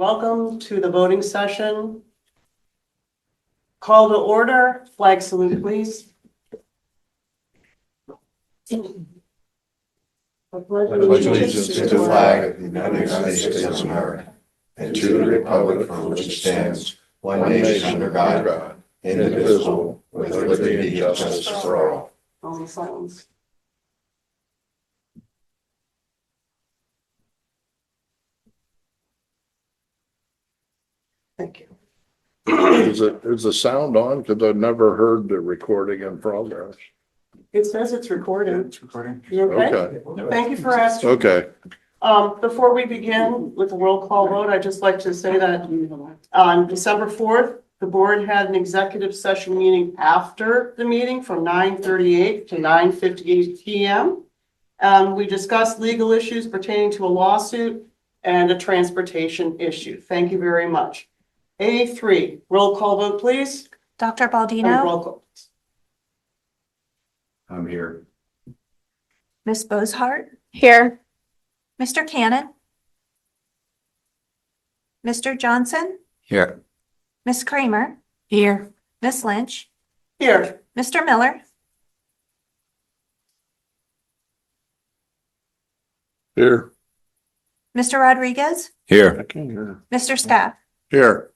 Welcome to the voting session. Call to order, flag salute, please. I pledge Allegiance to the flag of the United States of America and to the republic for which it stands, one nation under God, indivisible, with liberty and justice for all. Only silence. Thank you. Is the sound on? Because I've never heard the recording in progress. It says it's recording. It's recording. You okay? Okay, Thank you for asking. okay. Before we begin with the roll call vote, I'd just like to say that on December 4th, the board had an executive session meeting after the meeting from 9:38 to 9:58 p.m. We discussed legal issues pertaining to a lawsuit and a transportation issue. Thank you very much. A3, roll call vote, please. Dr. And Baldino, roll call. I'm here. Ms. Bozhart. Here. Mr. Cannon. Mr. Johnson, Here. Ms. Kramer. Here. Ms. Lynch, Here. Mr. Miller, Here. Mr. Rodriguez, Here. I can't hear. Mr. Staff. Here.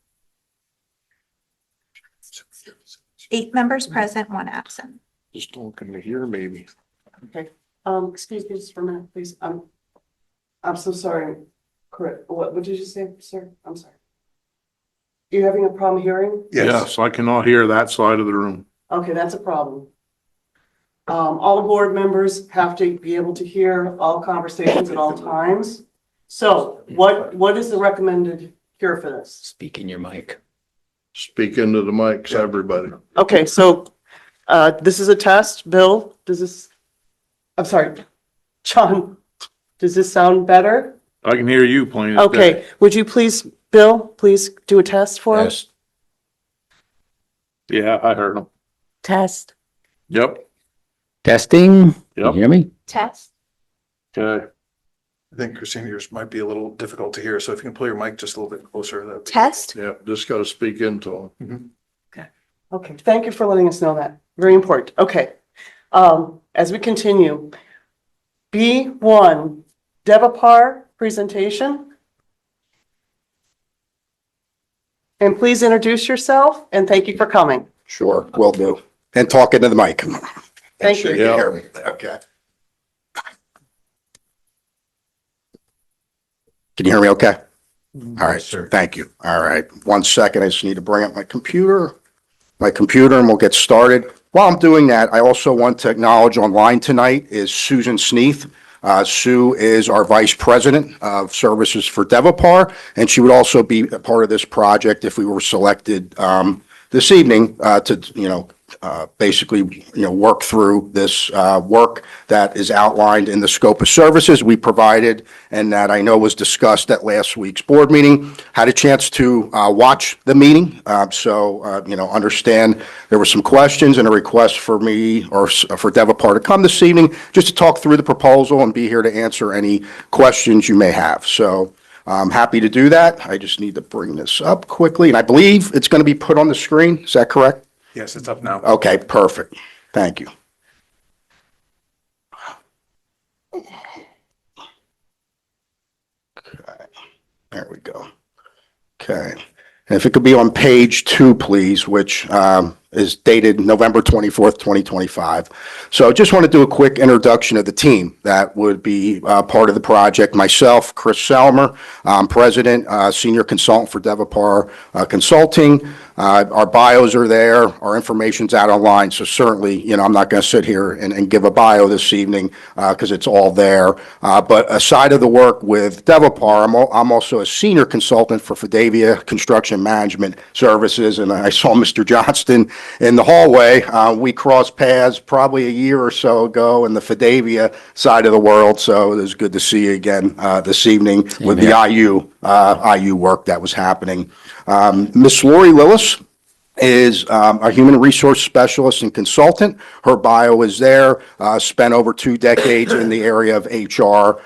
8 members present, 1 absent. Just don't can hear maybe. Okay. Excuse me just for a minute, please. I'm so sorry. Correct. What did you say, sir? I'm sorry. You having a problem hearing? Yes, I cannot hear that side of the room. Okay, that's a problem. All board members have to be able to hear all conversations at all times. So what is the recommended cure for this? Speak in your mic. Speak into the mics, everybody. Okay, so this is a test. Bill, I'm sorry, John, does this sound better? I can hear you plain as day. Okay, would you please, Bill, please do a test for us? Yes. Yeah, I heard them. Test. Yep, Testing. Can you yep, hear me? Test. okay. I think Christina, yours might be a little difficult to hear, so if you can pull your mic just a little bit closer, that. Test. Yep, just gotta speak into them. Okay, thank you for letting us know that. Very important. Okay. As we continue, B1, Devapar presentation. And please introduce yourself and thank you for coming. Sure, will do. And talk into the mic. Thank Sure you. can hear me. Okay. Can you hear me okay? All right, sir. thank you. All right, 1 second. I just need to bring up my computer, and we'll get started. While I'm doing that, I also want to acknowledge online tonight is Susan Sneath. Sue is our Vice President of Services for Devapar, and she would also be a part of this project if we were selected this evening to, basically, work through this work that is outlined in the scope of services we provided and that I know was discussed at last week's board meeting. Had a chance to watch the meeting, understand there were some questions and a request for me or for Devapar to come this evening just to talk through the proposal and be here to answer any questions you may have. So I'm happy to do that. I just need to bring this up quickly, and I believe it's going to be put on the screen. Is that correct? Yes, it's up now. Okay, perfect. Thank you. Okay, there we go. Okay, and if it could be on page 2, please, which is dated November 24th, 2025. So just want to do a quick introduction of the team that would be part of the project. Myself, Chris Selmer, President, Senior Consultant for Devapar Consulting. Our bios are there. Our information's out online. So certainly, I'm not going to sit here and give a bio this evening because it's all there. But aside of the work with Devapar, I'm also a Senior Consultant for Fidavia Construction Management Services. And I saw Mr. Johnston in the hallway. We crossed paths probably a year or so ago in the Fidavia side of the world. So it was good to see you again this evening with the IU work that was happening. Miss Lori Lillis is a human resource specialist and consultant. Her bio is there, spent over 2 decades in the area of HR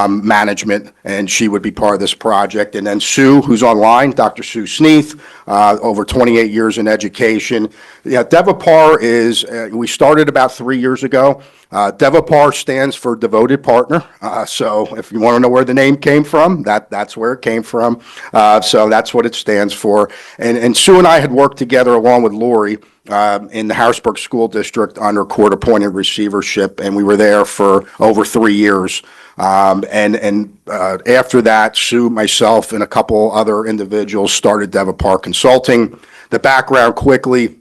management, and she would be part of this project. And then Sue, who's online, Dr. Sue Sneath, over 28 years in education. Yeah, DevaPAR is, we started about 3 years ago. DevaPAR stands for Devoted Partner. So if you want to know where the name came from, that's where it came from. So that's what it stands for. And Sue and I had worked together along with Lori in the Harrisburg School District under court-appointed receivership, and we were there for over 3 years. After that, Sue, myself, and a couple other individuals started DevaPAR Consulting. The background quickly: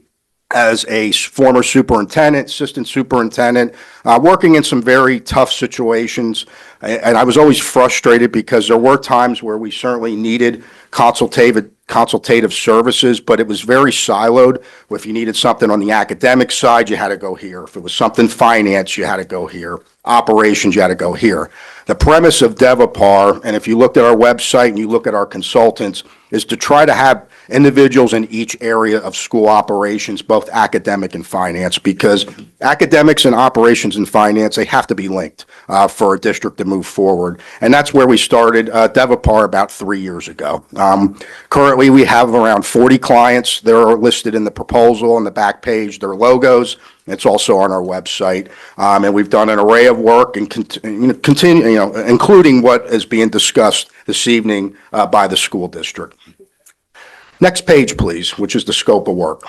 as a former superintendent, assistant superintendent, working in some very tough situations. And I was always frustrated because there were times where we certainly needed consultative services, but it was very siloed. If you needed something on the academic side, you had to go here. If it was something finance, you had to go here. Operations, you had to go here. The premise of DevaPAR, and if you looked at our website and you look at our consultants, is to try to have individuals in each area of school operations, both academic and finance, because academics and operations and finance, they have to be linked for a district to move forward. And that's where we started DevaPAR about 3 years ago. Currently, we have around 40 clients. They're listed in the proposal on the back page, their logos. It's also on our website. And we've done an array of work and continue, including what is being discussed this evening by the school district. Next page, please, which is the scope of work.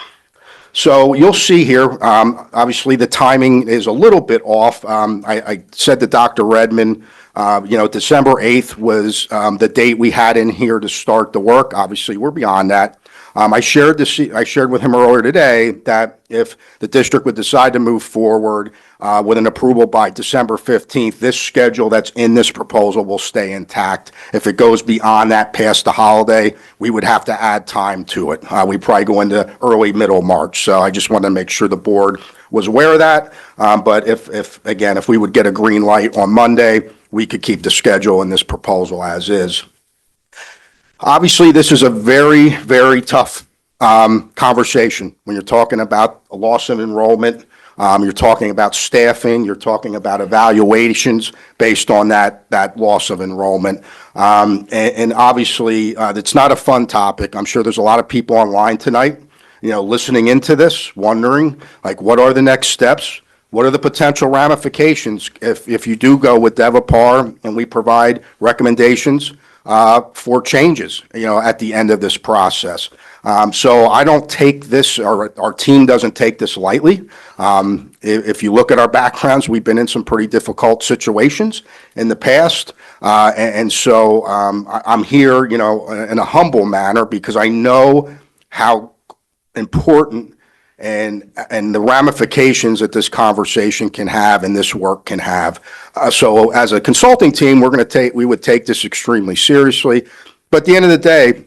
So you'll see here, obviously the timing is a little bit off. I said to Dr. Redmond, December 8th was the date we had in here to start the work. Obviously, we're beyond that. I shared with him earlier today that if the district would decide to move forward with an approval by December 15th, this schedule that's in this proposal will stay intact. If it goes beyond that, past the holiday, we would have to add time to it. We'd probably go into early, middle March. So I just wanted to make sure the board was aware of that. But if we would get a green light on Monday, we could keep the schedule in this proposal as is. Obviously, this is a very, very tough conversation when you're talking about a loss of enrollment. You're talking about staffing. You're talking about evaluations based on that loss of enrollment. And obviously, it's not a fun topic. I'm sure there's a lot of people online tonight, listening into this, wondering, what are the next steps? What are the potential ramifications if you do go with DevaPAR and we provide recommendations for changes, at the end of this process? So I don't take this, or our team doesn't take this lightly. If you look at our backgrounds, we've been in some pretty difficult situations in the past. So I'm here, in a humble manner because I know how important and the ramifications that this conversation can have and this work can have. So as a consulting team, we would take this extremely seriously. But at the end of the day,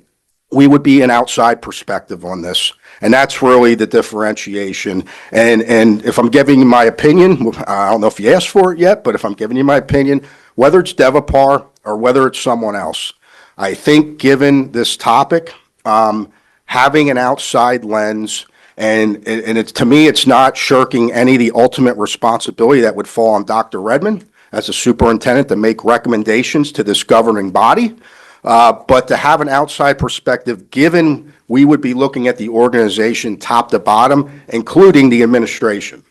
we would be an outside perspective on this. And that's really the differentiation. And if I'm giving you my opinion, I don't know if you asked for it yet, but if I'm giving you my opinion, whether it's DevaPAR or whether it's someone else, I think given this topic, having an outside lens, and to me, it's not shirking any of the ultimate responsibility that would fall on Dr. Redmond as a superintendent to make recommendations to this governing body. But to have an outside perspective, given we would be looking at the organization top to bottom, including the administration.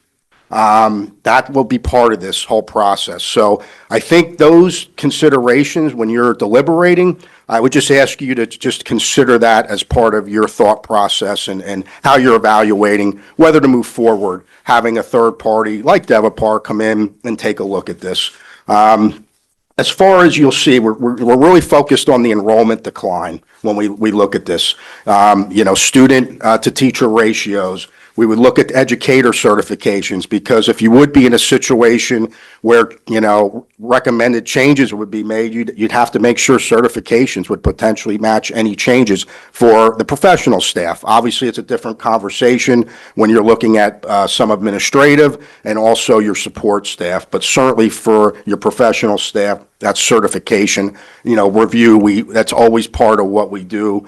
That will be part of this whole process. So I think those considerations, when you're deliberating, I would just ask you to just consider that as part of your thought process and how you're evaluating whether to move forward, having a third party like DevaPAR come in and take a look at this. As far as you'll see, we're really focused on the enrollment decline when we look at this. Student to teacher ratios. We would look at educator certifications, because if you would be in a situation where, recommended changes would be made, you'd have to make sure certifications would potentially match any changes for the professional staff. Obviously, it's a different conversation when you're looking at some administrative and also your support staff, but certainly for your professional staff, that certification, review, that's always part of what we do.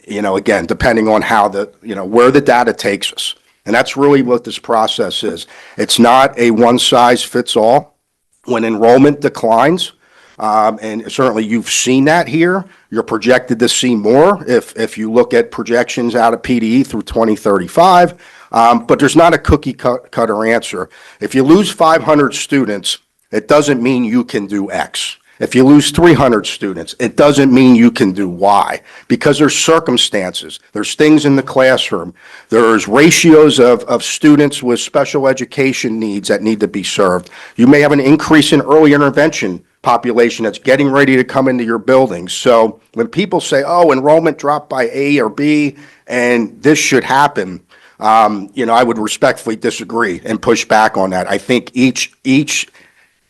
Again, depending on how where the data takes us. And that's really what this process is. It's not a one size fits all. When enrollment declines, and certainly you've seen that here, you're projected to see more if you look at projections out of PDE through 2035. But there's not a cookie cutter answer. If you lose 500 students, it doesn't mean you can do X. If you lose 300 students, it doesn't mean you can do Y, because there's circumstances, there's things in the classroom, there's ratios of students with special education needs that need to be served. You may have an increase in early intervention population that's getting ready to come into your buildings. So when people say, oh, enrollment dropped by A or B and this should happen, I would respectfully disagree and push back on that. I think each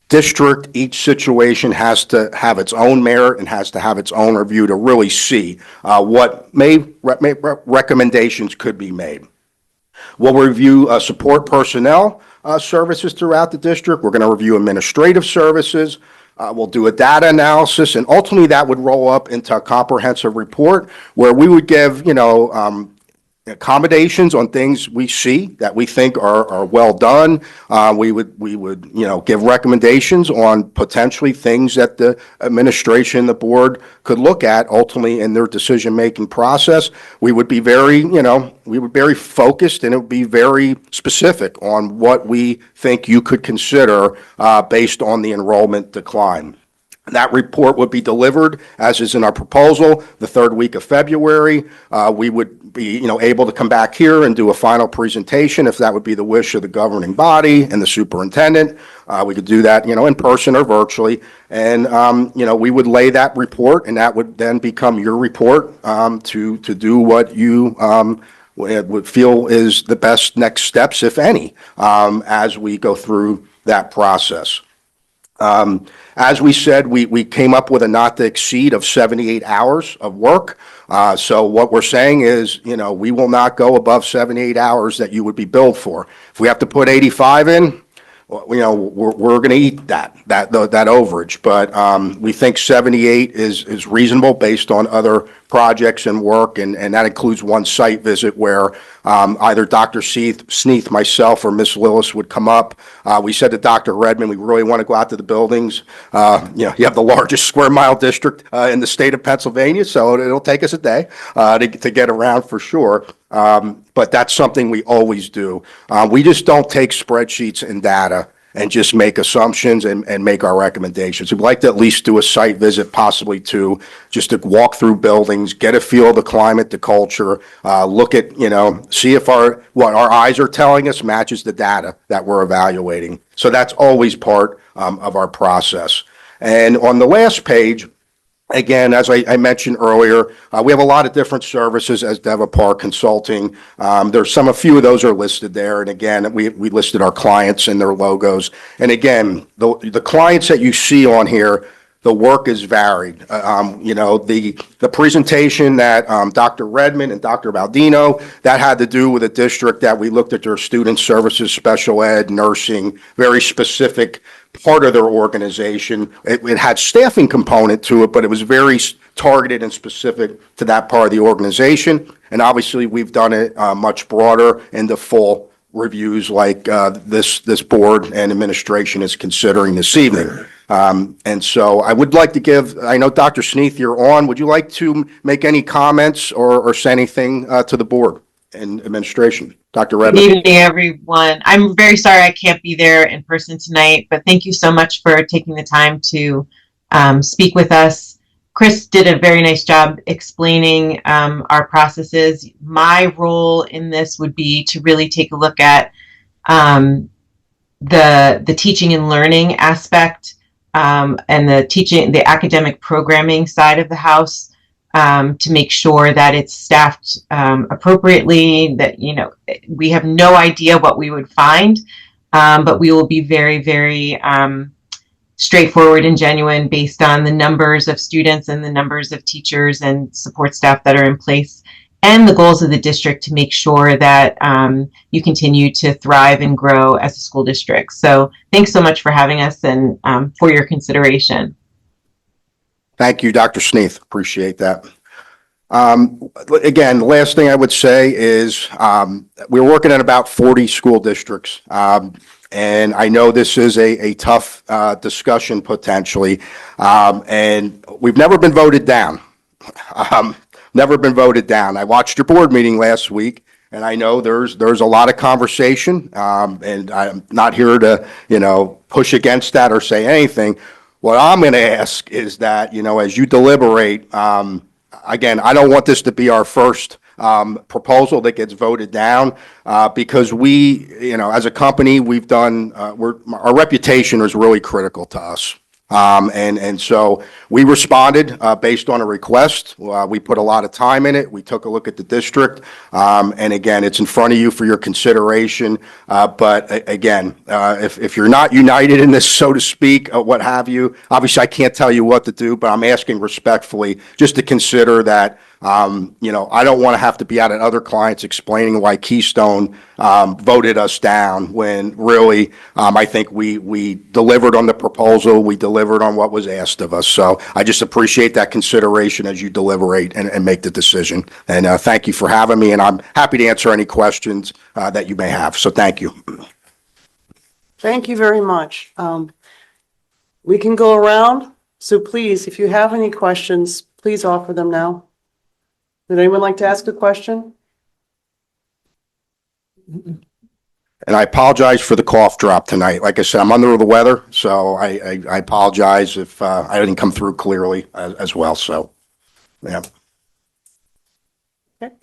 district, each situation has to have its own merit and has to have its own review to really see what recommendations could be made. We'll review support personnel services throughout the district. We're going to review administrative services. We'll do a data analysis, and ultimately that would roll up into a comprehensive report where we would give, accommodations on things we see that we think are well done. We would give recommendations on potentially things that the administration, the board could look at ultimately in their decision-making process. We would be very, focused, and it would be very specific on what we think you could consider based on the enrollment decline. That report would be delivered, as is in our proposal, the third week of February. We would be, able to come back here and do a final presentation if that would be the wish of the governing body and the superintendent. We could do that, in person or virtually. And, we would lay that report, and that would then become your report to do what you would feel is the best next steps, if any, as we go through that process. As we said, we came up with a not to exceed of 78 hours of work. So what we're saying is, we will not go above 78 hours that you would be billed for. If we have to put 85 in, we're going to eat that overage. But we think 78 is reasonable based on other projects and work, and that includes one site visit where either Dr. Sneath, myself, or Ms. Lillis would come up. We said to Dr. Redmond, we really want to go out to the buildings. You have the largest square mile district in the state of Pennsylvania, so it'll take us a day to get around for sure. But that's something we always do. We just don't take spreadsheets and data and just make assumptions and make our recommendations. We'd like to at least do a site visit, possibly two, just to walk through buildings, get a feel of the climate, the culture, look at, see if what our eyes are telling us matches the data that we're evaluating. So that's always part of our process. And on the last page, again, as I mentioned earlier, we have a lot of different services as Devapar Consulting. There's a few of those are listed there. And again, we listed our clients and their logos. And again, the clients that you see on here, the work is varied. The presentation that Dr. Redmond and Dr. Baldino, that had to do with a district that we looked at their student services, special ed, nursing, very specific part of their organization. It had staffing component to it, but it was very targeted and specific to that part of the organization. And obviously, we've done it much broader into full reviews like this board and administration is considering this evening. And so I would like to I know Dr. Sneath, you're on. Would you like to make any comments or say anything to the board and administration? Dr. Redmond. Good evening, everyone. I'm very sorry I can't be there in person tonight, but thank you so much for taking the time to speak with us. Chris did a very nice job explaining our processes. My role in this would be to really take a look at the teaching and learning aspect and the academic programming side of the house. To make sure that it's staffed appropriately, that, we have no idea what we would find, but we will be very, very straightforward and genuine based on the numbers of students and the numbers of teachers and support staff that are in place and the goals of the district to make sure that you continue to thrive and grow as a school district. So thanks so much for having us and for your consideration. Thank you, Dr. Sneath. Appreciate that. Again, the last thing I would say is, we're working in about 40 school districts. And I know this is a tough, discussion potentially. And we've never been voted down. Never been voted down. I watched your board meeting last week, and I know there's a lot of conversation. And I'm not here to, push against that or say anything. What I'm going to ask is that, as you deliberate, again, I don't want this to be our first proposal that gets voted down, because we, as a company, we've done, our reputation is really critical to us. And so we responded based on a request. We put a lot of time in it. We took a look at the district. And again, it's in front of you for your consideration. But again, if you're not united in this, so to speak, what have you, obviously I can't tell you what to do, but I'm asking respectfully just to consider that. I don't want to have to be out at other clients explaining why Keystone voted us down when really, I think we delivered on the proposal. We delivered on what was asked of us. So I just appreciate that consideration as you deliberate and make the decision. And thank you for having me, and I'm happy to answer any questions that you may have. So thank you. Thank you very much. We can go around, so please, if you have any questions, please offer them now. Would anyone like to ask a question? And I apologize for the cough drop tonight. Like I said, I'm under the weather, so I apologize if I didn't come through clearly as well. So, yeah. Okay.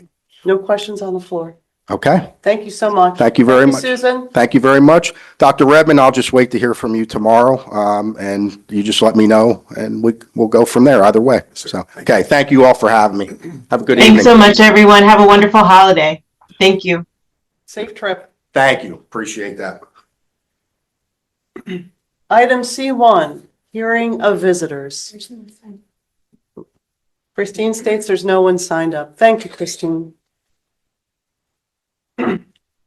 No questions on the floor. Okay. Thank you so much. Thank you very much. Susan. Thank you very much. Dr. Redmond, I'll just wait to hear from you tomorrow, and you just let me know, and we'll go from there either way. So, okay, thank you all for having me. Have a good evening. Thanks so much, everyone. Have a wonderful holiday. Thank you. Safe trip. Thank you. Appreciate that. Item C1, hearing of visitors. Christine states there's no one signed up. Thank you, Christine.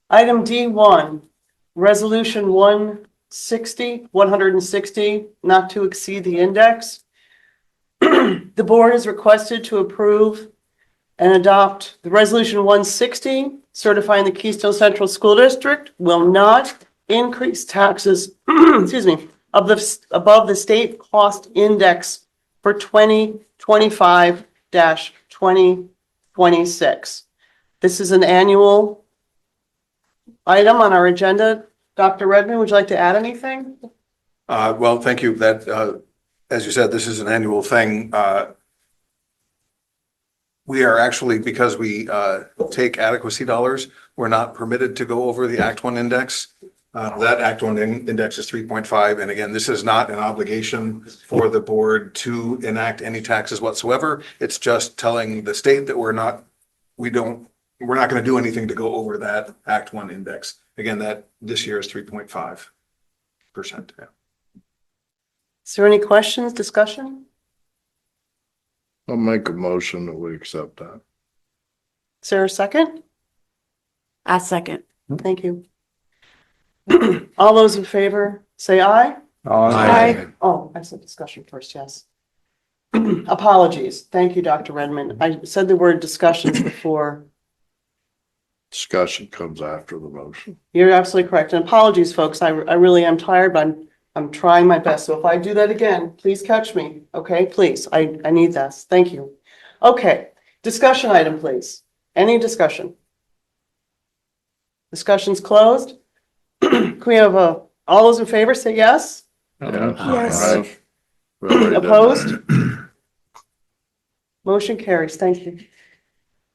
Item D1, Resolution 160, not to exceed the index. The board is requested to approve and adopt the Resolution 160, certifying the Keystone Central School District will not increase taxes, excuse me, above the state cost index for 2025-2026. This is an annual item on our agenda. Dr. Redmond, would you like to add anything? Well, thank you. That, as you said, this is an annual thing. We are actually, because we take adequacy dollars, we're not permitted to go over the Act 1 index. That Act 1 index is 3.5. And again, this is not an obligation for the board to enact any taxes whatsoever. It's just telling the state that we're not going to do anything to go over that Act 1 index. Again, that this year is 3.5%. Yeah. Is there any questions, discussion? I'll make a motion that we accept that. Is there a second? I second. Thank you. All those in favor, say aye. Aye. Oh, I said discussion first, yes. Apologies. Thank you, Dr. Redmond. I said the word discussions before. Discussion comes after the motion. You're absolutely correct. And apologies, folks. I really am tired, but I'm trying my best. So if I do that again, please catch me. Okay, please. I need this. Thank you. Okay, discussion item, please. Any discussion? Discussion's closed. Can we have all those in favor say yes? Yes. Right. We already did that. Opposed? Motion carries. Thank you.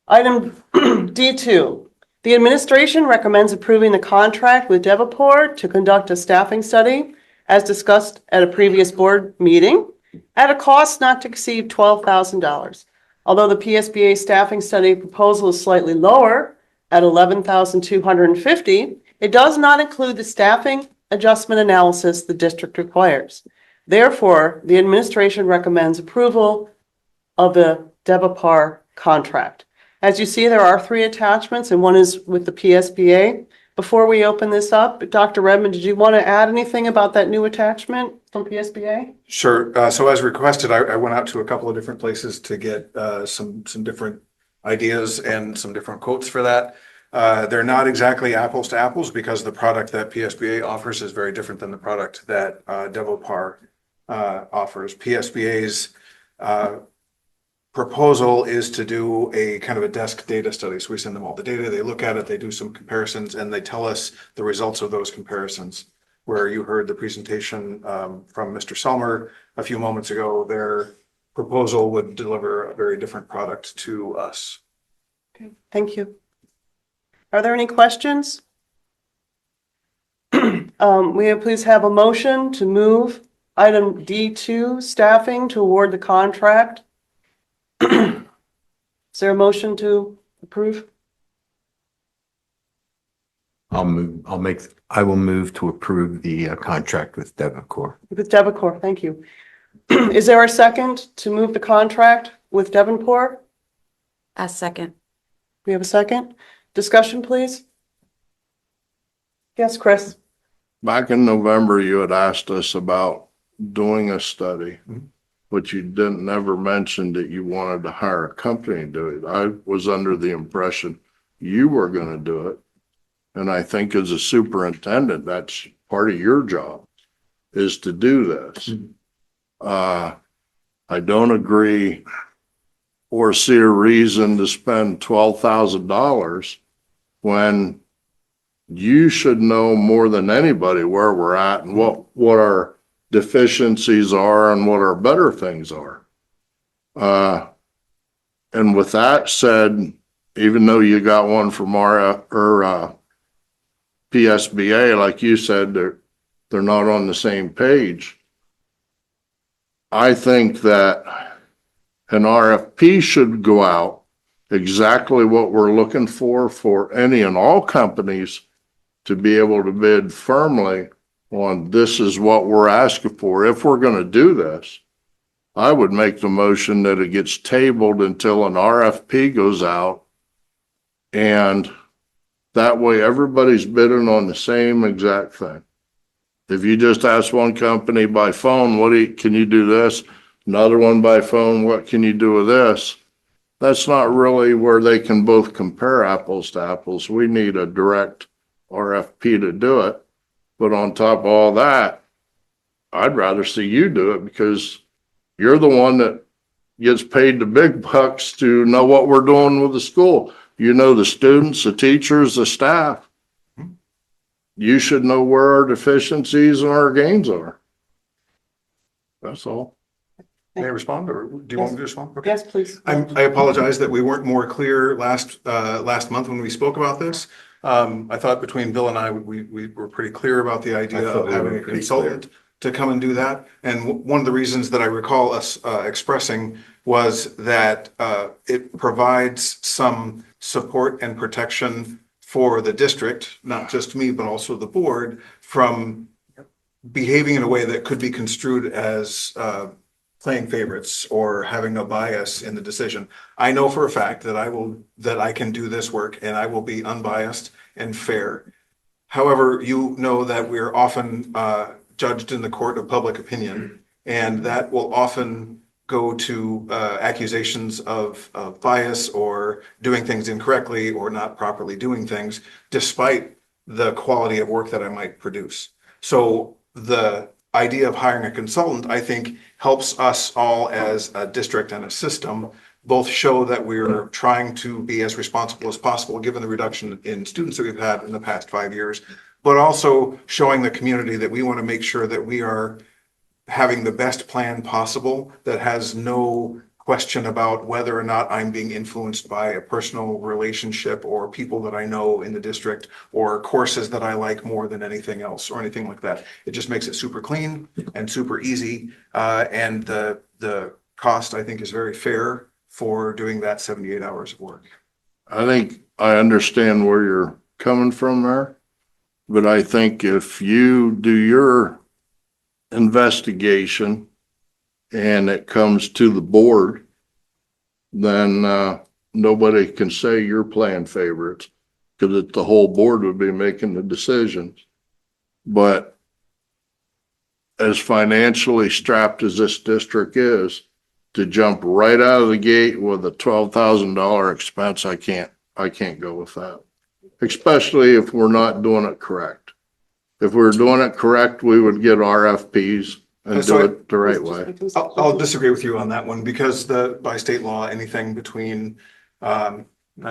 Item D2. The administration recommends approving the contract with Devaport to conduct a staffing study as discussed at a previous board meeting at a cost not to exceed $12,000. Although the PSBA staffing study proposal is slightly lower at $11,250, it does not include the staffing adjustment analysis the district requires. Therefore, the administration recommends approval of the Devapar contract. As you see, there are 3 attachments, and one is with the PSBA, Before we open this up, Dr. Redmond, did you want to add anything about that new attachment from PSBA? Sure. So as requested, I went out to a couple of different places to get some different ideas and some different quotes for that. They're not exactly apples to apples because the product that PSBA offers is very different than the product that Devopar offers. PSBA's proposal is to do a kind of a desk data study. So we send them all the data, they look at it, they do some comparisons, and they tell us the results of those comparisons. Where you heard the presentation from Mr. Selmer a few moments ago, their proposal would deliver a very different product to us. Okay, thank you. Are there any questions? We please have a motion to move item D2, staffing, to award the contract. Is there a motion to approve? I will move to approve the contract with Devoncore. With Devonport, thank you. Is there a second to move the contract with Devonport? A second. We have a second. Discussion, please. Yes, Chris. Back in November, you had asked us about doing a study, but you didn't never mention that you wanted to hire a company to do it. I was under the impression you were going to do it. And I think as a superintendent, that's part of your job is to do this. I don't agree or see a reason to spend $12,000 when you should know more than anybody where we're at and what our deficiencies are and what our better things are. And with that said, even though you got one from PSBA, like you said, they're not on the same page. I think that an RFP should go out exactly what we're looking for any and all companies to be able to bid firmly on this is what we're asking for. If we're going to do this, I would make the motion that it gets tabled until an RFP goes out, and that way everybody's bidding on the same exact thing. If you just ask one company by phone, can you do this? Another one by phone, what can you do with this? That's not really where they can both compare apples to apples. We need a direct RFP to do it. But on top of all that, I'd rather see you do it because you're the one that gets paid the big bucks to know what we're doing with the school. You know the students, the teachers, the staff. You should know where our deficiencies and our gains are. That's all. May I respond, or do you want me to respond? Okay. Yes, please. I apologize that we weren't more clear last month when we spoke about this. I thought between Bill and I, we were pretty clear about the idea I thought of we having were a pretty consultant to come and do that. And one of the reasons that I recall us expressing was that it provides some support and protection for the district, not just me, but also the board, from behaving in a way that could be construed as playing favorites or having a bias in the decision. I know for a fact that I can do this work and I will be unbiased and fair. However, you know that we're often judged in the court of public opinion, and that will often go to accusations of bias or doing things incorrectly or not properly doing things, despite the quality of work that I might produce. So the idea of hiring a consultant, I think, helps us all as a district and a system both show that we're trying to be as responsible as possible, given the reduction in students that we've had in the past 5 years, but also showing the community that we want to make sure that we are having the best plan possible that has no question about whether or not I'm being influenced by a personal relationship or people that I know in the district or courses that I like more than anything else or anything like that. It just makes it super clean and super easy. And the cost, I think, is very fair for doing that 78 hours of work. I think I understand where you're coming from there, but I think if you do your investigation and it comes to the board, then nobody can say you're playing favorites because the whole board would be making the decisions. But as financially strapped as this district is, to jump right out of the gate with a $12,000 expense, I can't go with that. Especially if we're not doing it correct. If we're doing it correct, we would get RFPs and do it the right way. I'll disagree with you on that one because by state law, anything between, I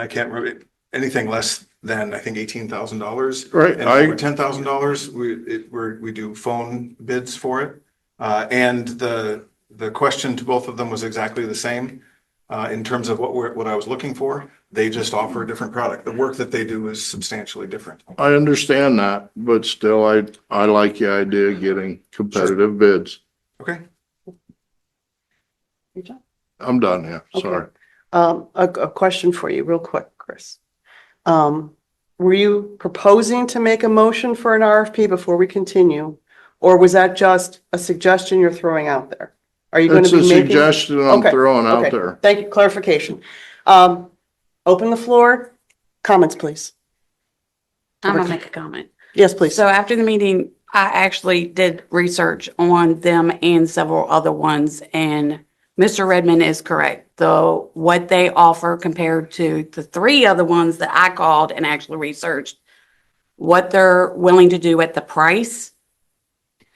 can't remember, anything less than, I think, $18,000. Right, And over $10,000, we do phone bids for it. And the question to both of them was exactly the same. In terms of what I was looking for, they just offer a different product. The work that they do is substantially different. I understand that, but still, I like the idea of getting competitive bids. Okay. You done? I'm done, yeah, Okay. sorry. A question for you, real quick, Chris. Were you proposing to make a motion for an RFP before we continue? Or was that just a suggestion you're throwing out there? Are you going It's to a be making? suggestion I'm Okay, throwing out okay. there. Thank you, clarification. Open the floor, comments, please. I'm gonna make a comment. Yes, please. So after the meeting, I actually did research on them and several other ones, and Mr. Redmond is correct. Though what they offer compared to the three other ones that I called and actually researched, what they're willing to do at the price.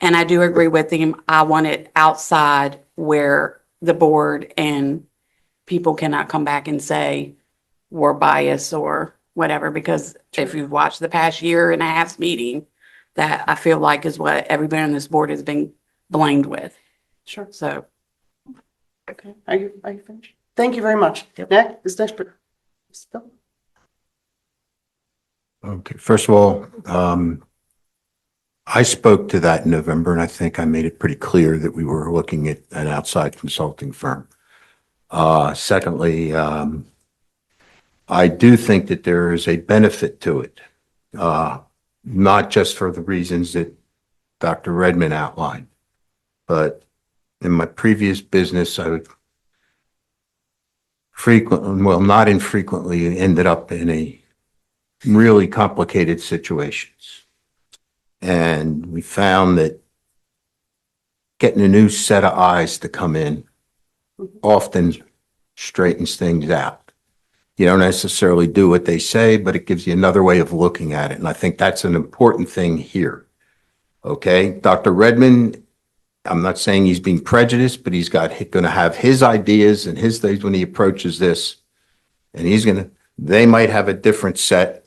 And I do agree with him. I want it outside where the board and people cannot come back and say we're biased or whatever, because if you've watched the past year and a half's meeting, that I feel like is what everybody on this board has been blamed with. Sure. So Okay, are you finished? Thank you very much. Yep. Next. Still? Okay, first of all, I spoke to that in November, and I think I made it pretty clear that we were looking at an outside consulting firm. Secondly, I do think that there is a benefit to it, not just for the reasons that Dr. Redmond outlined, but in my previous business, I would not infrequently ended up in a really complicated situations. And we found that getting a new set of eyes to come in often straightens things out. You don't necessarily do what they say, but it gives you another way of looking at it. And I think that's an important thing here. Okay, Dr. Redmond, I'm not saying he's being prejudiced, but he's going to have his ideas and his things when he approaches this. And they might have a different set.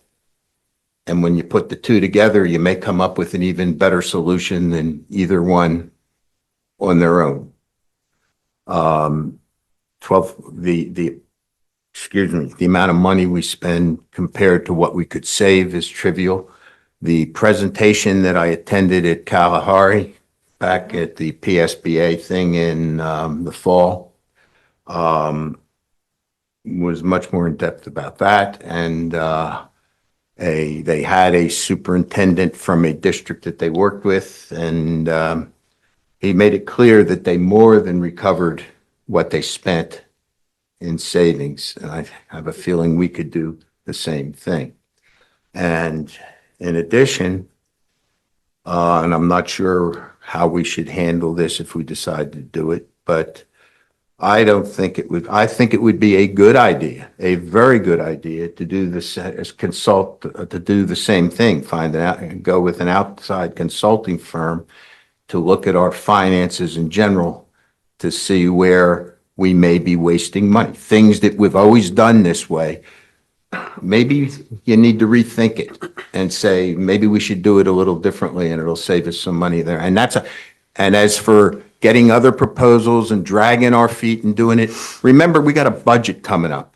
And when you put the two together, you may come up with an even better solution than either one on their own. The amount of money we spend compared to what we could save is trivial. The presentation that I attended at Kalahari back at the PSBA thing in the fall was much more in depth about that. And they had a superintendent from a district that they worked with, and he made it clear that they more than recovered what they spent in savings. And I have a feeling we could do the same thing. And in addition, and I'm not sure how we should handle this if we decide to do it, but I think it would be a good idea, a very good idea to do this as to do the same thing, find out and go with an outside consulting firm to look at our finances in general to see where we may be wasting money. Things that we've always done this way. Maybe you need to rethink it and say, maybe we should do it a little differently and it'll save us some money there. And as for getting other proposals and dragging our feet and doing it, remember, we got a budget coming up.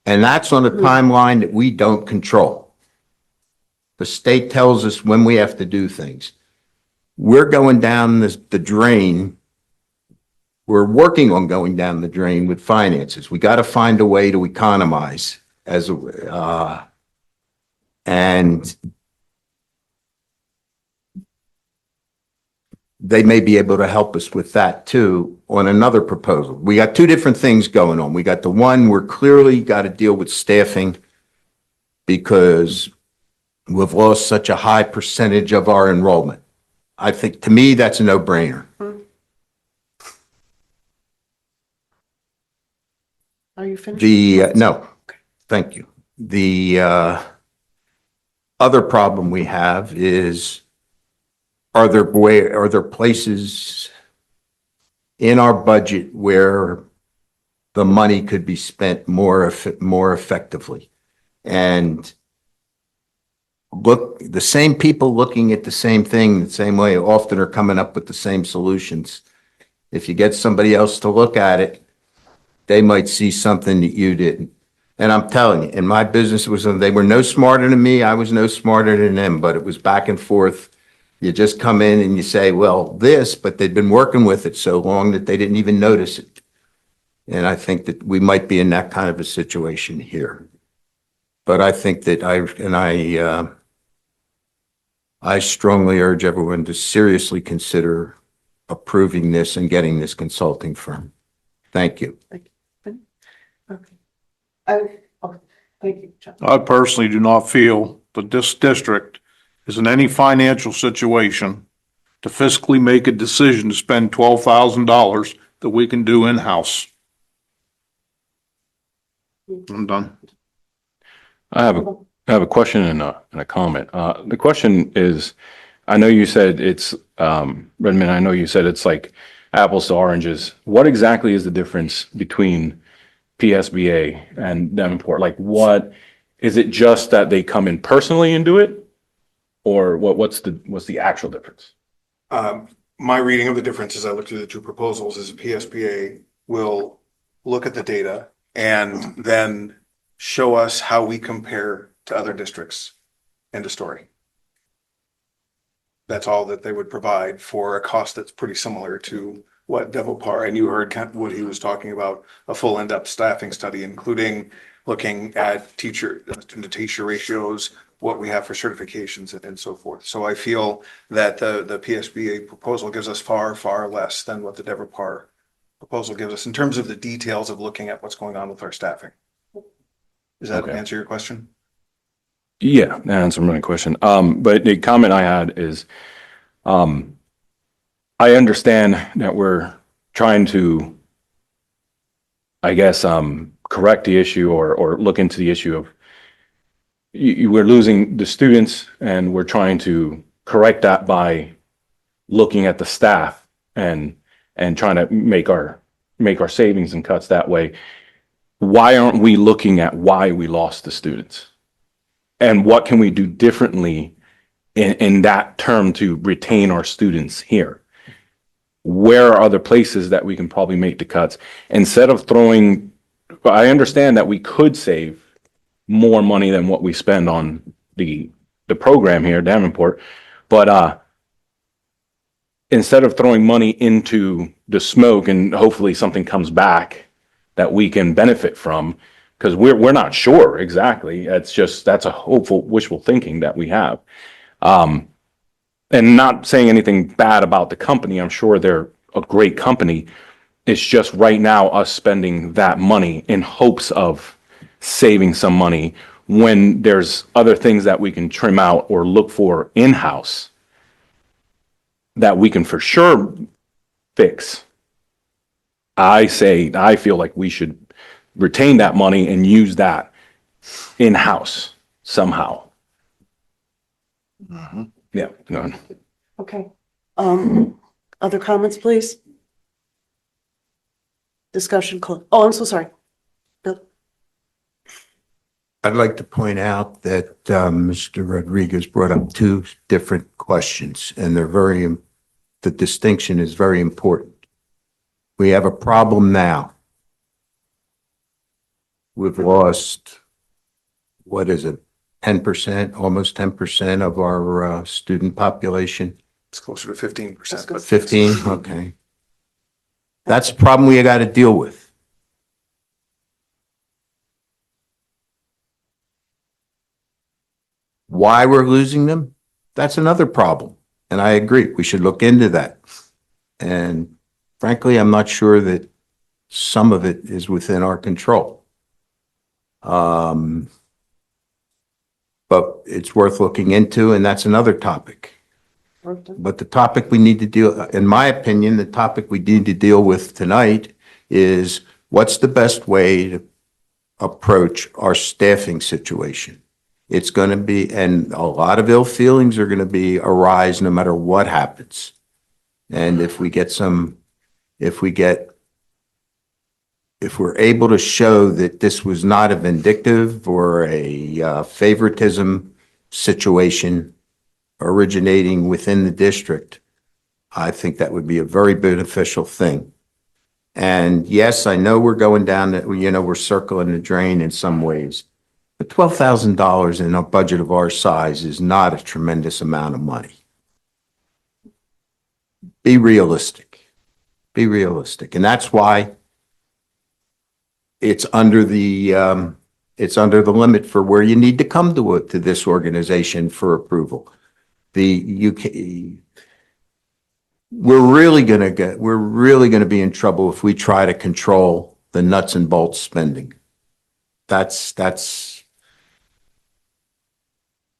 And that's on a timeline that we don't control. The state tells us when we have to do things. We're going down the drain. We're working on going down the drain with finances. We got to find a way to economize and they may be able to help us with that too on another proposal. We got two different things going on. We got the one we're clearly got to deal with staffing because we've lost such a high percentage of our enrollment. I think, to me, that's a no-brainer. Are you finished? No, thank you. The other problem we have is, are there places in our budget where the money could be spent more effectively? And look, the same people looking at the same thing the same way often are coming up with the same solutions. If you get somebody else to look at it, they might see something that you didn't. And I'm telling you, in my business, they were no smarter than me. I was no smarter than them, but it was back and forth. You just come in and you say, well, this, but they'd been working with it so long that they didn't even notice it. And I think that we might be in that kind of a situation here. But I think that I strongly urge everyone to seriously consider approving this and getting this consulting firm. Thank you. Okay. Okay, thank you, John. I personally do not feel that this district is in any financial situation to fiscally make a decision to spend $12,000 that we can do in-house. I'm done. I have a question and a comment. The question is, I know you said it's, Redmond, I know you said it's like apples to oranges. What exactly is the difference between PSBA and Davenport? Like, what, is it just that they come in personally and do it? Or what's the actual difference? My reading of the difference as I look through the two proposals is PSBA will look at the data and then show us how we compare to other districts. End of story. That's all that they would provide for a cost that's pretty similar to what Devilpar, and you heard what he was talking about, a full in-depth staffing study, including looking at student-to-teacher ratios, what we have for certifications and so forth. So I feel that the PSBA proposal gives us far, far less than what the Devilpar proposal gives us in terms of the details of looking at what's going on with our staffing. Does that Okay. answer your question? Yeah, that answers my question. But the comment I had is, I understand that we're trying to, I guess, correct the issue or look into the issue of we're losing the students, and we're trying to correct that by looking at the staff and trying to make our savings and cuts that way. Why aren't we looking at why we lost the students? And what can we do differently in that term to retain our students here? Where are other places that we can probably make the cuts? Instead of throwing, I understand that we could save more money than what we spend on the program here at Davenport, but instead of throwing money into the smoke and hopefully something comes back that we can benefit from, because we're not sure exactly. That's a hopeful, wishful thinking that we have. And not saying anything bad about the company. I'm sure they're a great company. It's just right now us spending that money in hopes of saving some money when there's other things that we can trim out or look for in-house that we can for sure fix. I feel like we should retain that money and use that in-house somehow. Yeah, go on. Okay. Other comments, please? Discussion closed. Oh, I'm so sorry. Bill? I'd like to point out that Mr. Rodriguez brought up two different questions, and the distinction is very important. We have a problem now. We've lost, what is it, 10%, almost 10% of our student population? It's closer to 15%. but 15, okay. That's a problem we got to deal with. Why we're losing them? That's another problem. And I agree, we should look into that. And frankly, I'm not sure that some of it is within our control. but it's worth looking into, and that's another topic. But the topic we need to deal, in my opinion, the topic we need to deal with tonight is what's the best way to approach our staffing situation? It's going to be, and a lot of ill feelings are going to be arise no matter what happens. And if we're able to show that this was not a vindictive or a favoritism situation originating within the district, I think that would be a very beneficial thing. And yes, I know we're going down that, we're circling the drain in some ways, but $12,000 in a budget of our size is not a tremendous amount of money. Be realistic. Be realistic. And that's why it's under the limit for where you need to come to this organization for approval. We're really going to be in trouble if we try to control the nuts and bolts spending. That's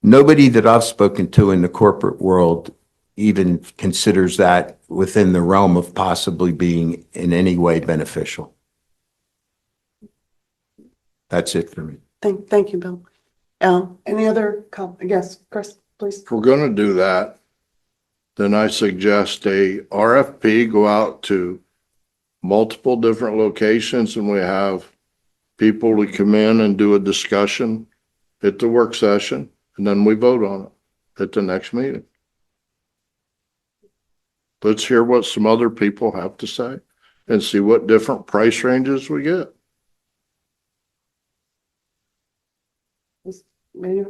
nobody that I've spoken to in the corporate world even considers that within the realm of possibly being in any way beneficial. That's it for me. Thank you, Bill. Any other yes, Chris, please. If we're gonna do that, then I suggest a RFP go out to multiple different locations and we have people to come in and do a discussion at the work session, and then we vote on it at the next meeting. Let's hear what some other people have to say and see what different price ranges we get. Maybe.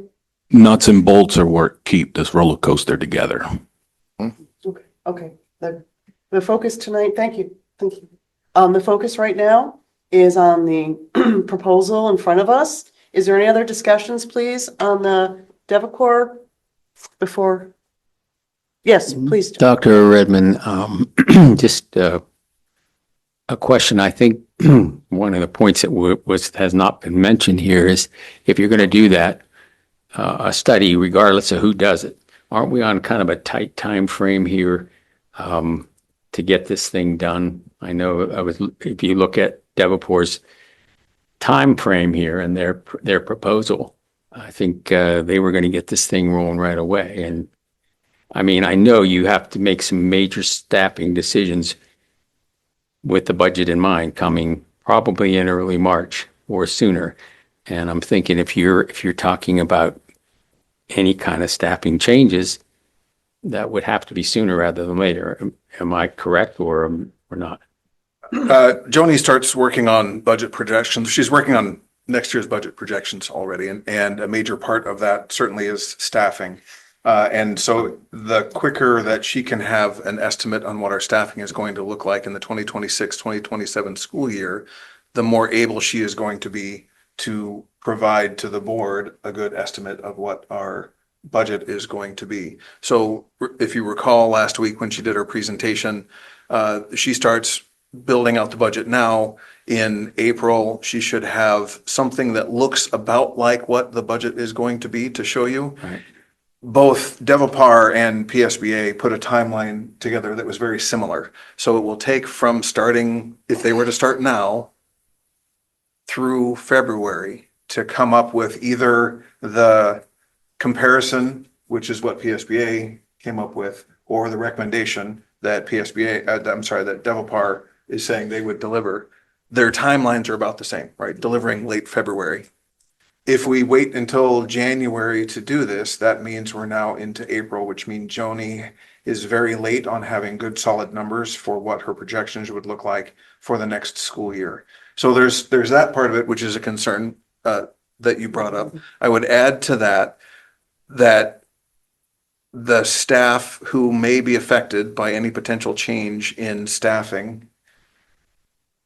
Nuts and bolts are what keep this roller coaster together. Okay. The focus tonight, thank you. The focus right now is on the proposal in front of us. Is there any other discussions, please, on the DevCorp before? Yes, please. Dr. Redmond, just a question. I think one of the points that has not been mentioned here is if you're going to do that, a study, regardless of who does it, aren't we on kind of a tight time frame here to get this thing done? I know if you look at Devopor's time frame here and their proposal, I think they were going to get this thing rolling right away. And I mean, I know you have to make some major staffing decisions with the budget in mind, coming probably in early March or sooner. And I'm thinking if you're talking about any kind of staffing changes, that would have to be sooner rather than later. Am I correct or not? Joni starts working on budget projections. She's working on next year's budget projections already, and a major part of that certainly is staffing. And so the quicker that she can have an estimate on what our staffing is going to look like in the 2026-2027 school year, the more able she is going to be to provide to the board a good estimate of what our budget is going to be. So if you recall last week when she did her presentation, she starts building out the budget now. In April, she should have something that looks about like what the budget is going to be to show you. Right. Both Devopar and PSBA put a timeline together that was very similar. So it will take from starting, if they were to start now, through February to come up with either the comparison, which is what PSBA came up with, or the recommendation that that Devopar is saying they would deliver. Their timelines are about the same, right? Delivering late February. If we wait until January to do this, that means we're now into April, which means Joni is very late on having good solid numbers for what her projections would look like for the next school year. So there's that part of it, which is a concern that you brought up. I would add to that the staff who may be affected by any potential change in staffing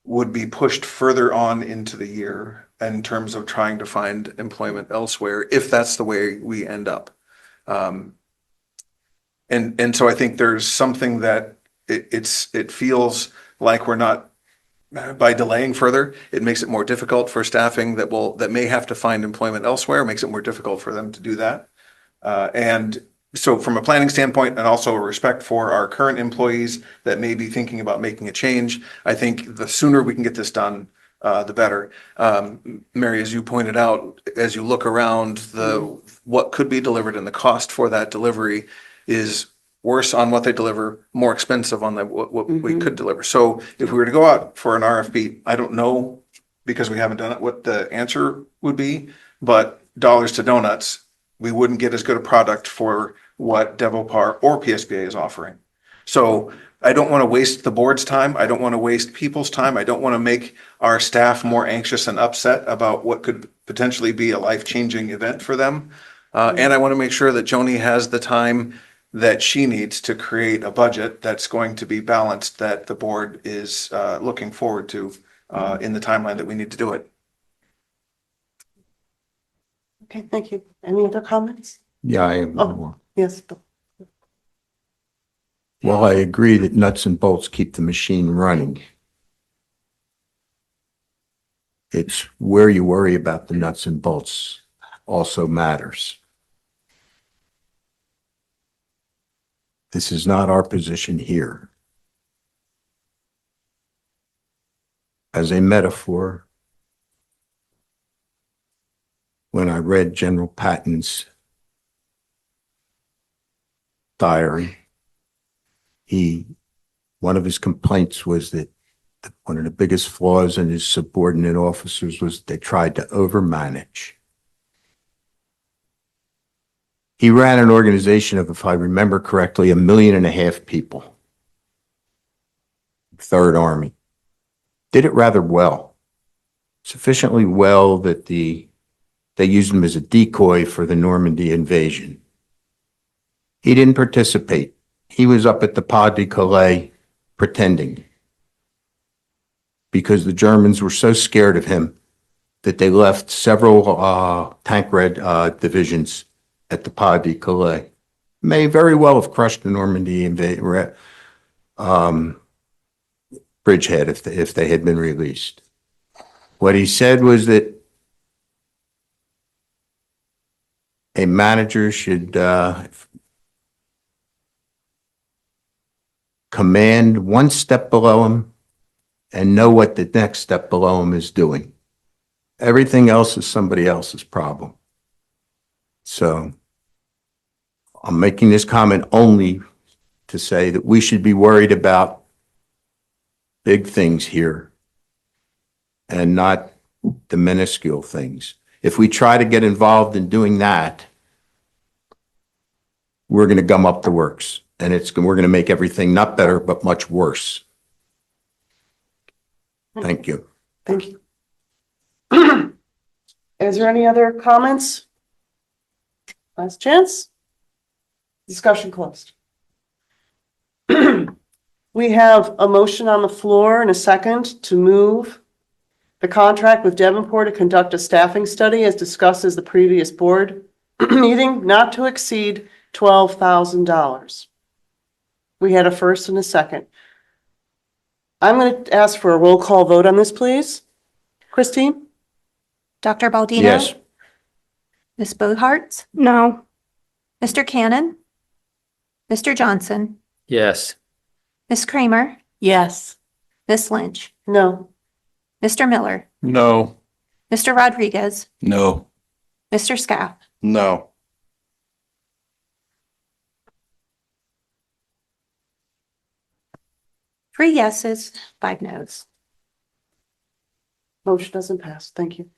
would be pushed further on into the year in terms of trying to find employment elsewhere, if that's the way we end up. And so I think there's something that it feels like we're not by delaying further, it makes it more difficult for staffing that may have to find employment elsewhere, makes it more difficult for them to do that. And so from a planning standpoint and also a respect for our current employees that may be thinking about making a change, I think the sooner we can get this done, the better. Mary, as you pointed out, as you look around, what could be delivered and the cost for that delivery is worse on what they deliver, more expensive on what we could deliver. So if we were to go out for an RFP, I don't know, because we haven't done it, what the answer would be, but dollars to donuts, we wouldn't get as good a product for what Devopar or PSBA is offering. So I don't want to waste the board's time. I don't want to waste people's time. I don't want to make our staff more anxious and upset about what could potentially be a life-changing event for them. And I want to make sure that Joni has the time that she needs to create a budget that's going to be balanced, that the board is looking forward to in the timeline that we need to do it. Okay, thank you. Any other comments? Yeah, I have one more. Yes, Bill. Well, I agree that nuts and bolts keep the machine running. It's where you worry about the nuts and bolts also matters. This is not our position here. As a metaphor, when I read General Patton's diary, one of his complaints was that one of the biggest flaws in his subordinate officers was they tried to overmanage. He ran an organization of, if I remember correctly, 1.5 million people. Third Army. Did it rather well. Sufficiently well that they used him as a decoy for the Normandy invasion. He didn't participate. He was up at the Pas de Calais pretending, because the Germans were so scared of him that they left several Tancred divisions at the Pas de Calais. May very well have crushed the Normandy bridgehead if they had been released. What he said was that a manager should command one step below him and know what the next step below him is doing. Everything else is somebody else's problem. So I'm making this comment only to say that we should be worried about big things here and not the minuscule things. If we try to get involved in doing that, we're going to gum up the works, and we're going to make everything not better, but much worse. Thank you. Thank you. Is there any other comments? Last chance. Discussion closed. We have a motion on the floor and a second to move the contract with Devonport to conduct a staffing study as discussed as the previous board meeting, not to exceed $12,000. We had a first and a second. I'm going to ask for a roll call vote on this, please. Christine? Dr. Baldino? Yes. Ms. Bohartz? No. Mr. Cannon? Mr. Johnson? Yes. Ms. Kramer? Yes. Ms. Lynch? No. Mr. Miller? No. Mr. Rodriguez? No. Mr. Scaff? No. Three yeses, 5 noes. Motion doesn't pass. Thank you.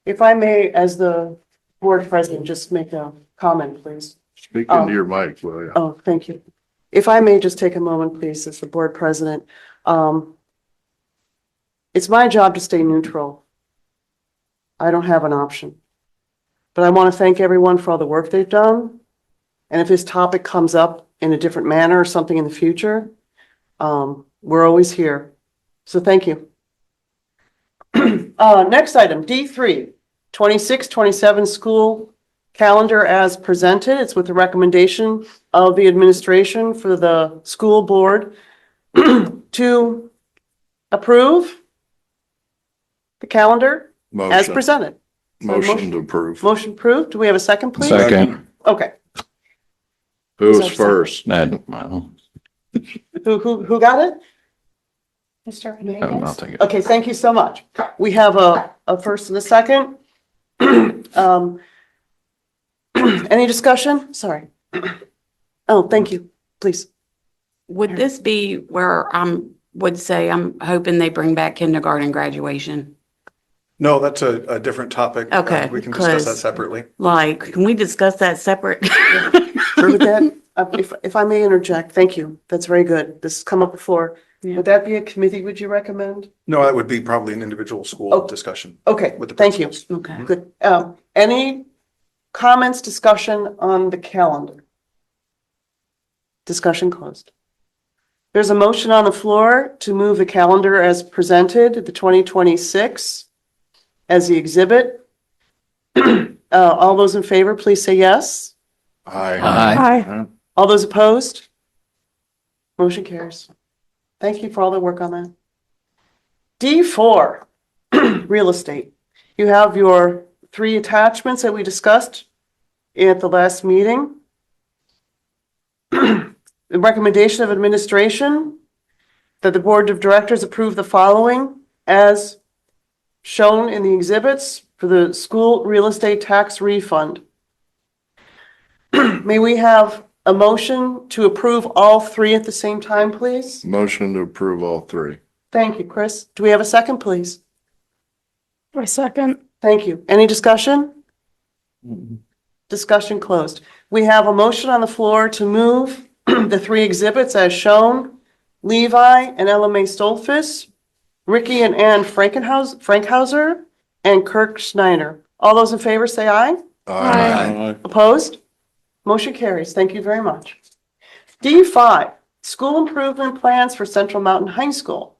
If I may, as the board president, just make a comment, please. Speak into your mic, will you? Oh, thank you. If I may just take a moment, please, as the board president. It's my job to stay neutral. I don't have an option. But I want to thank everyone for all the work they've done. And if this topic comes up in a different manner or something in the future, we're always here. So thank you. Next item, D3, 26-27 school calendar as presented. It's with the recommendation of the administration for the school board to approve the calendar as Motion, presented. motion to approve. Motion approved. Do we have a second, please? Second. Okay. Who's Is that first? Well, Who got it? Mr. I'll Rodriguez? take it. Okay, thank you so much. We have a first and a second. Any discussion? Sorry. Oh, thank you. Please. Would this be where would say I'm hoping they bring back kindergarten graduation? No, that's a different topic. Okay, We can discuss that 'cause- separately. Like, can we discuss that separate? Would that, if I may interject, thank you. That's very good. This has come up before. Yeah. Would that be a committee, would you recommend? No, that would be probably an individual school Oh. discussion. Okay, With the thank you. principals. Okay. Good. Any comments, discussion on the calendar? Discussion closed. There's a motion on the floor to move the calendar as presented, the 2026, as the exhibit. All those in favor, please say yes. Aye. All those opposed? Motion carries. Thank you for all the work on that. D4, real estate. You have your 3 attachments that we discussed at the last meeting. The recommendation of administration that the board of directors approve the following as shown in the exhibits for the school real estate tax refund. May we have a motion to approve all 3 at the same time, please? Motion to approve all 3. Thank you, Chris. Do we have a second, please? For a second. Thank you. Any discussion? Discussion closed. We have a motion on the floor to move the 3 exhibits as shown. Levi and Ella Mae Stolfus, Ricky and Ann Frankhauser, and Kirk Schneider. All those in favor say aye. Opposed? Motion carries. Thank you very much. D5, school improvement plans for Central Mountain High School.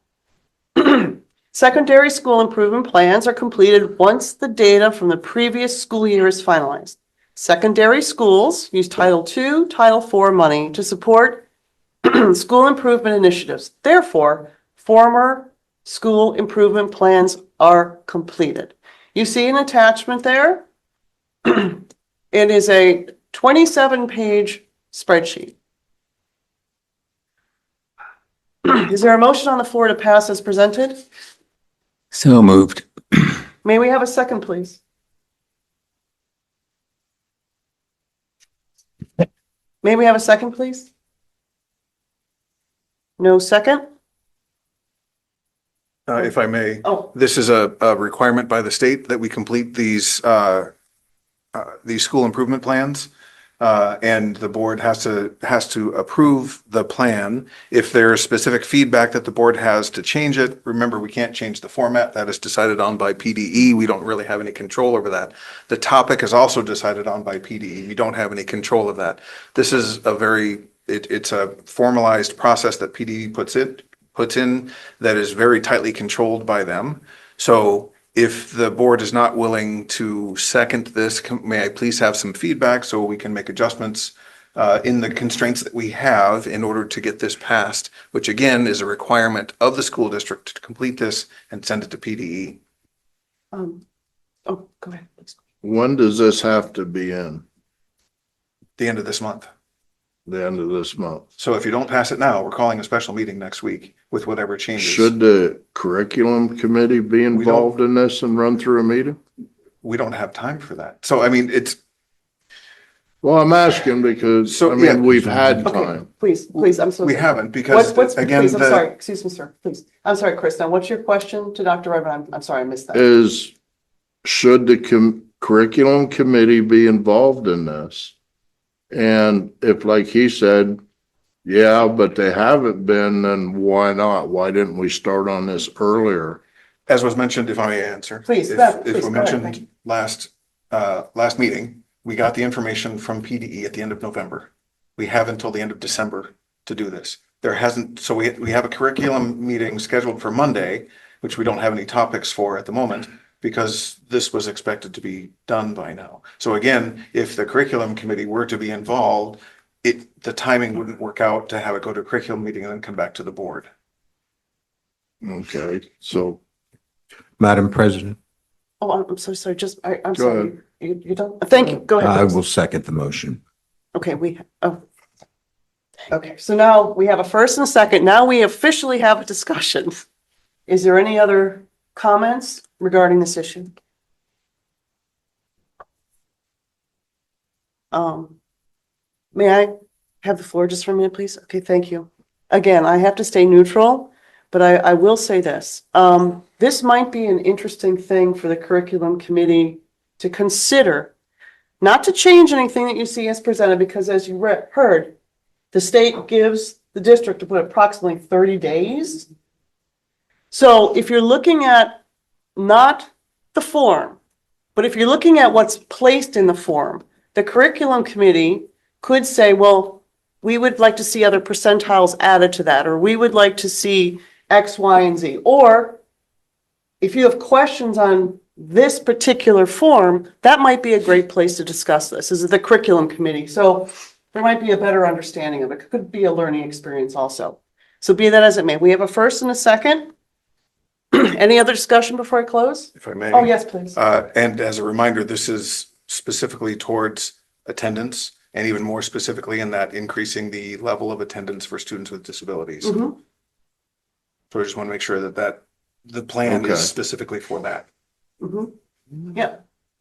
Secondary school improvement plans are completed once the data from the previous school year is finalized. Secondary schools use Title II, Title IV money to support school improvement initiatives. Therefore, former school improvement plans are completed. You see an attachment there? It is a 27-page spreadsheet. Is there a motion on the floor to pass as presented? So moved. May we have a second, please? May we have a second, please? No second? If I may, Oh, this is a requirement by the state that we complete these school improvement plans. And the board has to approve the plan. If there's specific feedback that the board has to change it, remember, we can't change the format. That is decided on by PDE. We don't really have any control over that. The topic is also decided on by PDE. We don't have any control of that. This is it's a formalized process that PDE puts in that is very tightly controlled by them. So if the board is not willing to second this, may I please have some feedback so we can make adjustments in the constraints that we have in order to get this passed, which again is a requirement of the school district to complete this and send it to PDE. oh, go ahead, please. When does this have to be in? The end of this month. The end of this month? So if you don't pass it now, we're calling a special meeting next week with whatever changes. Should the curriculum committee be involved in this and run through a meeting? We don't have time for that. So I mean, Well, I'm asking because, So, I yeah. mean, we've had Okay, time. please, I'm so we sorry. haven't because What's, again, please, I'm sorry, excuse me, sir, please. I'm sorry, Chris, now what's your question to Dr. Redmond? I'm sorry, I missed that. Is, should the curriculum committee be involved in this? And if, like he said, yeah, but they haven't been, then why not? Why didn't we start on this earlier? as was mentioned, if I may answer. Please, If please, we go ahead, thank mentioned you. last meeting, we got the information from PDE at the end of November. We have until the end of December to do this. There hasn't, so we have a curriculum meeting scheduled for Monday, which we don't have any topics for at the moment because this was expected to be done by now. So again, if the curriculum committee were to be involved, the timing wouldn't work out to have it go to a curriculum meeting and then come back to the board. Okay, so Madam President, Oh, I'm so sorry, just, I'm Go sorry. ahead. You don't, thank you, go ahead. I please. will second the motion. Okay, okay, so now we have a first and a second. Now we officially have a discussion. Is there any other comments regarding this issue? May I have the floor just for a minute, please? Okay, thank you. Again, I have to stay neutral, but I will say this. This might be an interesting thing for the curriculum committee to consider. Not to change anything that you see as presented, because as you heard, the state gives the district approximately 30 days. So if you're looking at not the form, but if you're looking at what's placed in the form, the curriculum committee could say, well, we would like to see other percentiles added to that, or we would like to see X, Y, and Z. Or if you have questions on this particular form, that might be a great place to discuss this, is the curriculum committee. So there might be a better understanding of it. It could be a learning experience also. So be that as it may, we have a first and a second. Any other discussion before I close? If I may. Oh, yes, please. And as a reminder, this is specifically towards attendance and even more specifically in that increasing the level of attendance for students with disabilities. Mhm. So I just want to make sure that the plan Okay. is specifically for that. Mhm. Yeah.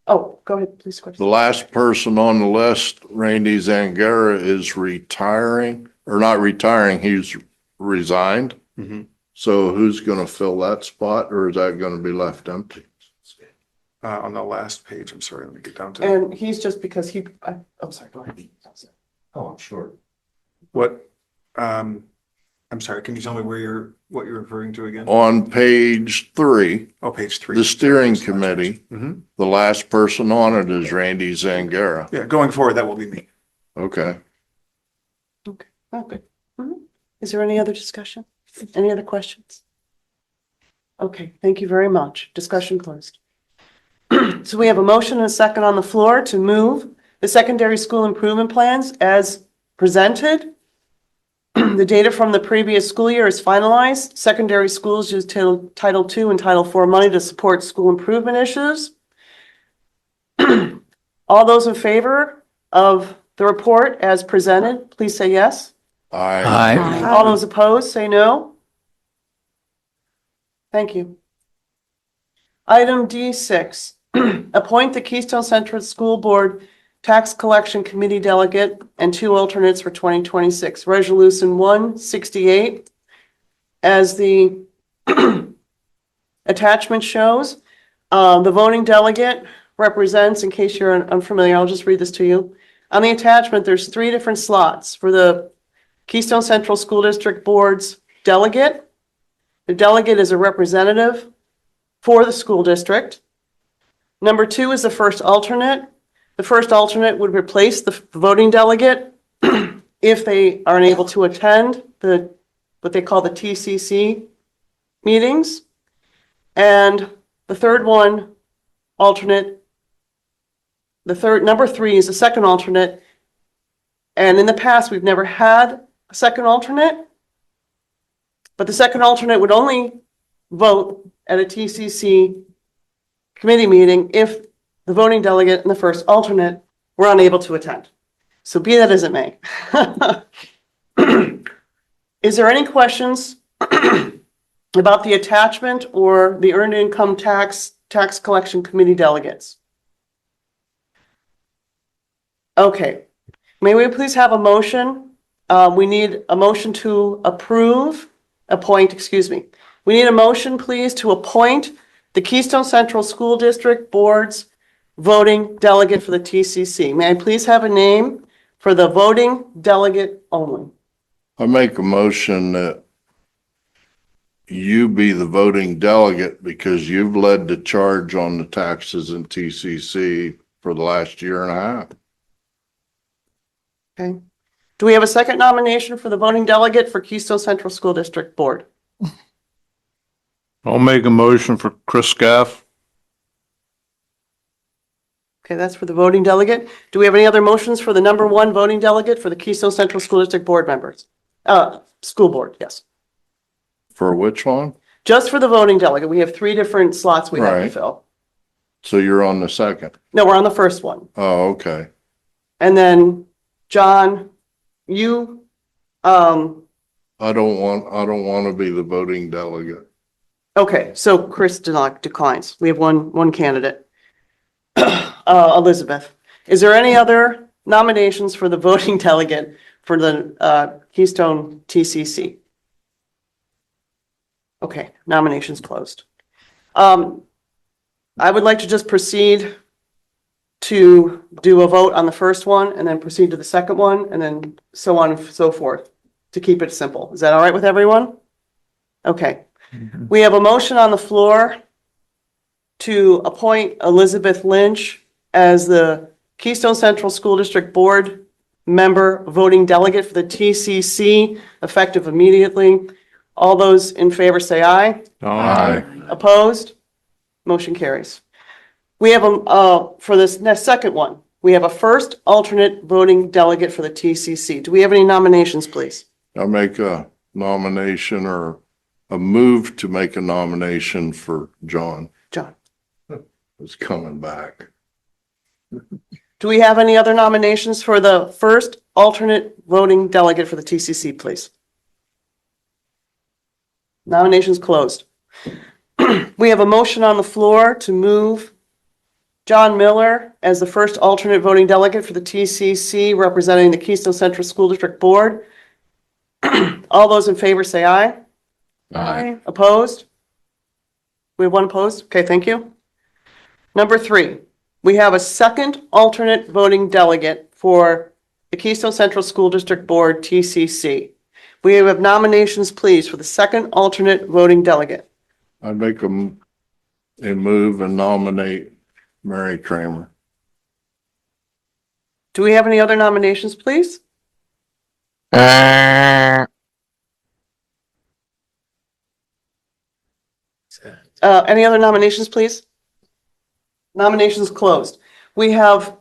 Oh, go ahead, please. the Question. last person on the list, Randy Zangara, is retiring, or not retiring, he's resigned. Mhm. So who's gonna fill that spot, or is that gonna be left empty? On the last page, I'm sorry, let me get down to And he's just because I'm sorry, go ahead. Oh, I'm sure. what, I'm sorry, can you tell me what you're referring to again? On page 3, Oh, page 3. the steering committee, Mhm. the last person on it is Randy Zangara. Yeah, going forward, that will be me. Okay. Okay. Mhm. Is there any other discussion? Any other questions? Okay, thank you very much. Discussion closed. So we have a motion and a second on the floor to move the secondary school improvement plans as presented. The data from the previous school year is finalized. Secondary schools use Title II and Title IV money to support school improvement issues. All those in favor of the report as presented, please say yes. I, All those opposed, say no. Thank you. Item D6, appoint the Keystone Central School Board Tax Collection Committee Delegate and 2 alternates for 2026. Resolution 168. As the attachment shows, the voting delegate represents, in case you're unfamiliar, I'll just read this to you. On the attachment, there's 3 different slots for the Keystone Central School District Board's delegate. The delegate is a representative for the school district. Number 2 is the first alternate. The first alternate would replace the voting delegate if they are unable to attend what they call the TCC meetings. And the third one, number 3 is the second alternate. And in the past, we've never had a second alternate. But the second alternate would only vote at a TCC committee meeting if the voting delegate and the first alternate were unable to attend. So be that as it may. Is there any questions about the attachment or the earned income tax collection committee delegates? Okay, may we please have a motion? We need a motion to We need a motion, please, to appoint the Keystone Central School District Board's voting delegate for the TCC. May I please have a name for the voting delegate only? I make a motion that you be the voting delegate because you've led the charge on the taxes in TCC for the last year and a half. Okay. Do we have a second nomination for the voting delegate for Keystone Central School District Board? I'll make a motion for Chris Scaff. Okay, that's for the voting delegate. Do we have any other motions for the number 1 voting delegate for the Keystone Central School District Board members? School Board, yes. For which one? just for the voting delegate, we have 3 different slots we have to Right. fill. So you're on the second. No, we're on the first one. Oh, okay. And then, John, you, I don't want to be the voting delegate. okay, so Chris declines. We have one candidate. Elizabeth, is there any other nominations for the voting delegate for the Keystone TCC? Okay, nominations closed. I would like to just proceed to do a vote on the first one and then proceed to the second one and then so on and so forth to keep it simple. Is that all right with everyone? Okay. We have a motion on the floor to appoint Elizabeth Lynch as the Keystone Central School District Board member voting delegate for the TCC effective immediately. All those in favor say aye. Aye. Opposed? Motion carries. We have for this next second one, we have a first alternate voting delegate for the TCC. Do we have any nominations, please? I make a nomination or a move to make a nomination for John. John. Is coming back. Do we have any other nominations for the first alternate voting delegate for the TCC, please? Nominations closed. We have a motion on the floor to move John Miller as the first alternate voting delegate for the TCC representing the Keystone Central School District Board. All those in favor say aye. Aye. Opposed? We have one opposed? Okay, thank you. Number 3, we have a second alternate voting delegate for the Keystone Central School District Board, TCC. We have nominations, please, for the second alternate voting delegate. I make a move and nominate Mary Kramer. Do we have any other nominations, please? Any other nominations, please? Nominations closed. We have,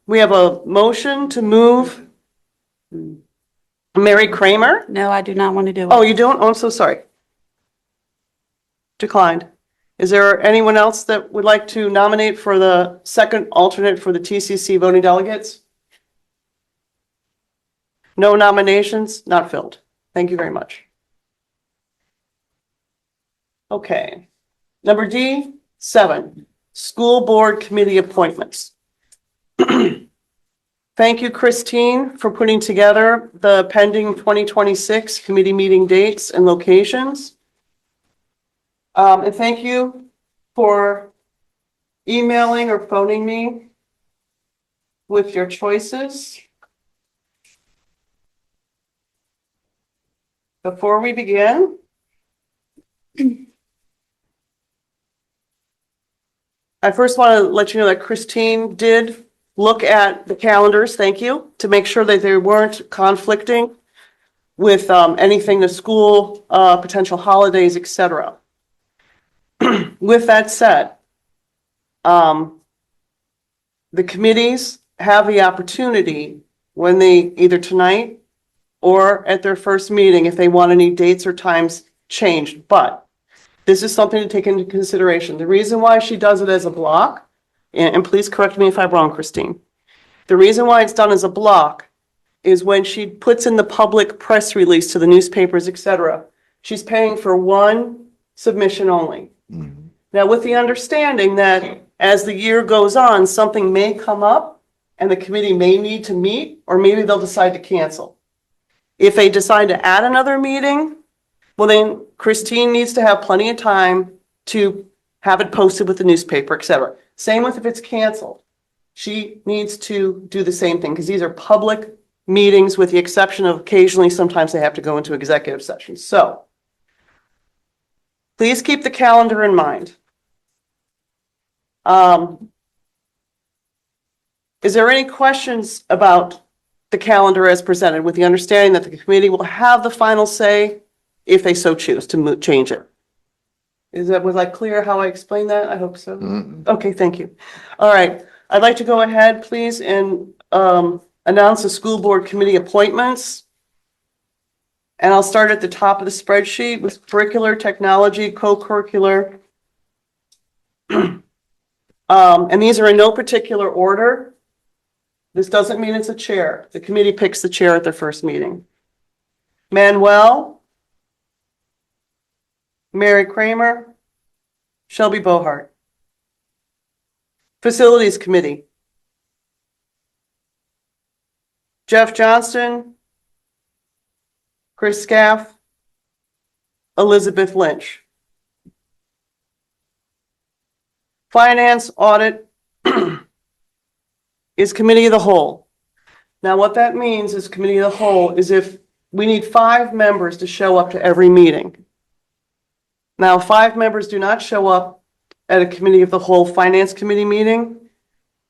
we have a motion to move Mary Kramer. No, I do not want to do Oh, it. you don't? Oh, I'm so sorry. Declined. Is there anyone else that would like to nominate for the second alternate for the TCC voting delegates? No nominations, not filled. Thank you very much. Okay. Number D, 7, school board committee appointments. Thank you, Christine, for putting together the pending 2026 committee meeting dates and locations. And thank you for emailing or phoning me with your choices. Before we begin, I first want to let you know that Christine did look at the calendars, thank you, to make sure that they weren't conflicting with anything, the school, potential holidays, etc. With that said, the committees have the opportunity when they, either tonight or at their first meeting, if they want any dates or times changed, but this is something to take into consideration. The reason why she does it as a block, and please correct me if I'm wrong, Christine. The reason why it's done as a block is when she puts in the public press release to the newspapers, etc., she's paying for one submission only. Now, with the understanding that as the year goes on, something may come up and the committee may need to meet, or maybe they'll decide to cancel. If they decide to add another meeting, well, then Christine needs to have plenty of time to have it posted with the newspaper, etc. Same with if it's canceled. She needs to do the same thing because these are public meetings with the exception of occasionally, sometimes they have to go into executive sessions. So please keep the calendar in mind. Is there any questions about the calendar as presented with the understanding that the committee will have the final say if they so choose to change it? Was I clear how I explained that? I hope so. Okay, thank you. All right, I'd like to go ahead, please, and announce the school board committee appointments. And I'll start at the top of the spreadsheet with curricular, technology, co-curricular. And these are in no particular order. This doesn't mean it's a chair. The committee picks the chair at their first meeting. Manuel, Mary Kramer, Shelby Bohart. Facilities Committee. Jeff Johnston, Chris Scaff, Elizabeth Lynch. Finance Audit is Committee of the Whole. Now, what that means is Committee of the Whole is if we need 5 members to show up to every meeting. Now, if 5 members do not show up at a Committee of the Whole Finance Committee meeting,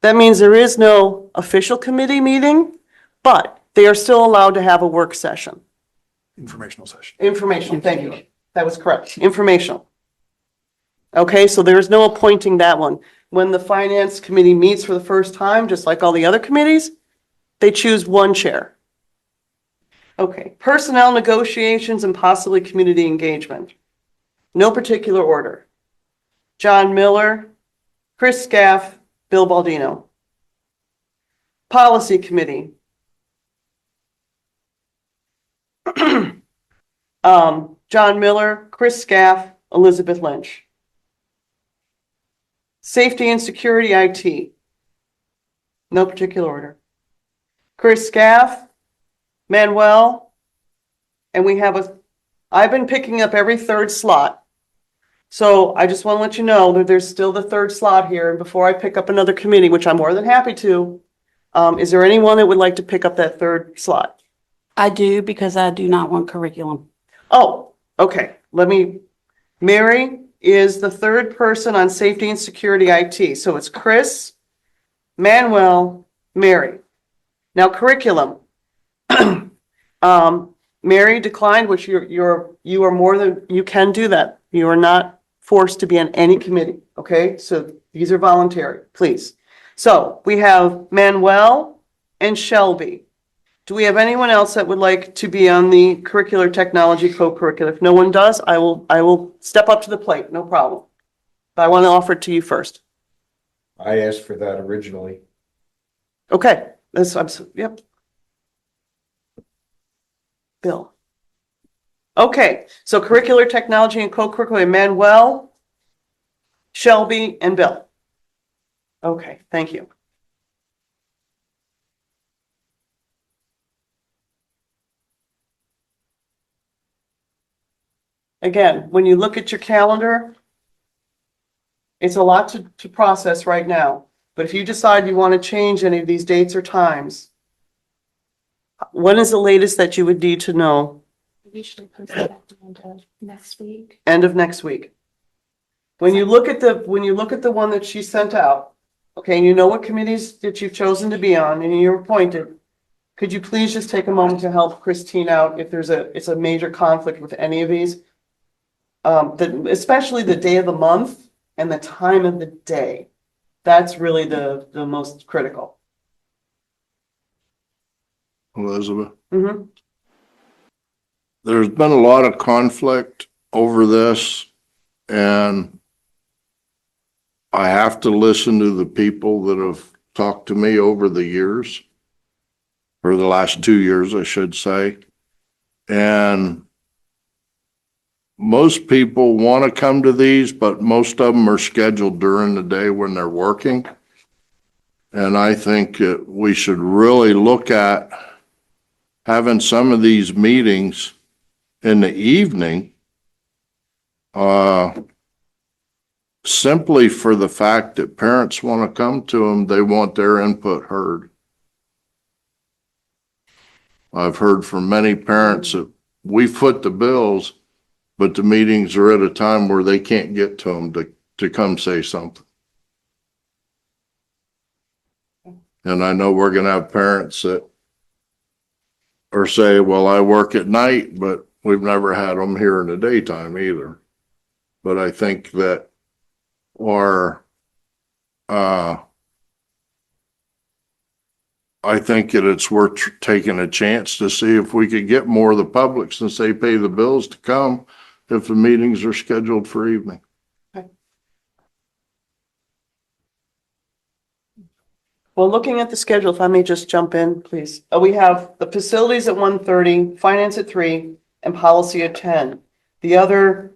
that means there is no official committee meeting, but they are still allowed to have a work session. Informational session. Informational, thank you. That was correct. Informational. Okay, so there's no appointing that one. When the Finance Committee meets for the first time, just like all the other committees, they choose one chair. Okay, personnel negotiations and possibly community engagement. No particular order. John Miller, Chris Scaff, Bill Baldino. Policy Committee. John Miller, Chris Scaff, Elizabeth Lynch. Safety and Security IT. No particular order. Chris Scaff, Manuel, and I've been picking up every third slot. So I just want to let you know that there's still the third slot here. And before I pick up another committee, which I'm more than happy to, is there anyone that would like to pick up that third slot? I do, because I do not want curriculum. Oh, okay. Mary is the third person on safety and security IT. So it's Chris, Manuel, Mary. Now curriculum. Mary declined, which you are more than, you can do that. You are not forced to be on any committee. Okay. So these are voluntary, please. So we have Manuel and Shelby. Do we have anyone else that would like to be on the curricular technology co-curricular? If no one does, I will step up to the plate, no problem. But I want to offer it to you first. I asked for that originally. Okay, yep. Bill. Okay, so curricular technology and co-curricular, Manuel, Shelby, and Bill. Okay, thank you. Again, when you look at your calendar, it's a lot to process right now. But if you decide you want to change any of these dates or times, when is the latest that you would need to know? We should post that at the end of next week. End of next week. When you look at the one that she sent out, okay, and you know what committees that you've chosen to be on and you're appointed, could you please just take a moment to help Christine out if it's a major conflict with any of these? Especially the day of the month and the time of the day. That's really the most critical. Elizabeth, Mm-hmm. there's been a lot of conflict over this, and I have to listen to the people that have talked to me over the years, or the last 2 years, I should say. And most people want to come to these, but most of them are scheduled during the day when they're working. And I think that we should really look at having some of these meetings in the evening, simply for the fact that parents want to come to them, they want their input heard. I've heard from many parents that we foot the bills, but the meetings are at a time where they can't get to them to come say something. And I know we're gonna have parents that or say, well, I work at night, but we've never had them here in the daytime either. But I think that our I think that it's worth taking a chance to see if we could get more of the public since they pay the bills to come if the meetings are scheduled for evening. Well, looking at the schedule, if I may just jump in, please. We have the facilities at 1:30, finance at 3, and policy at 10. The other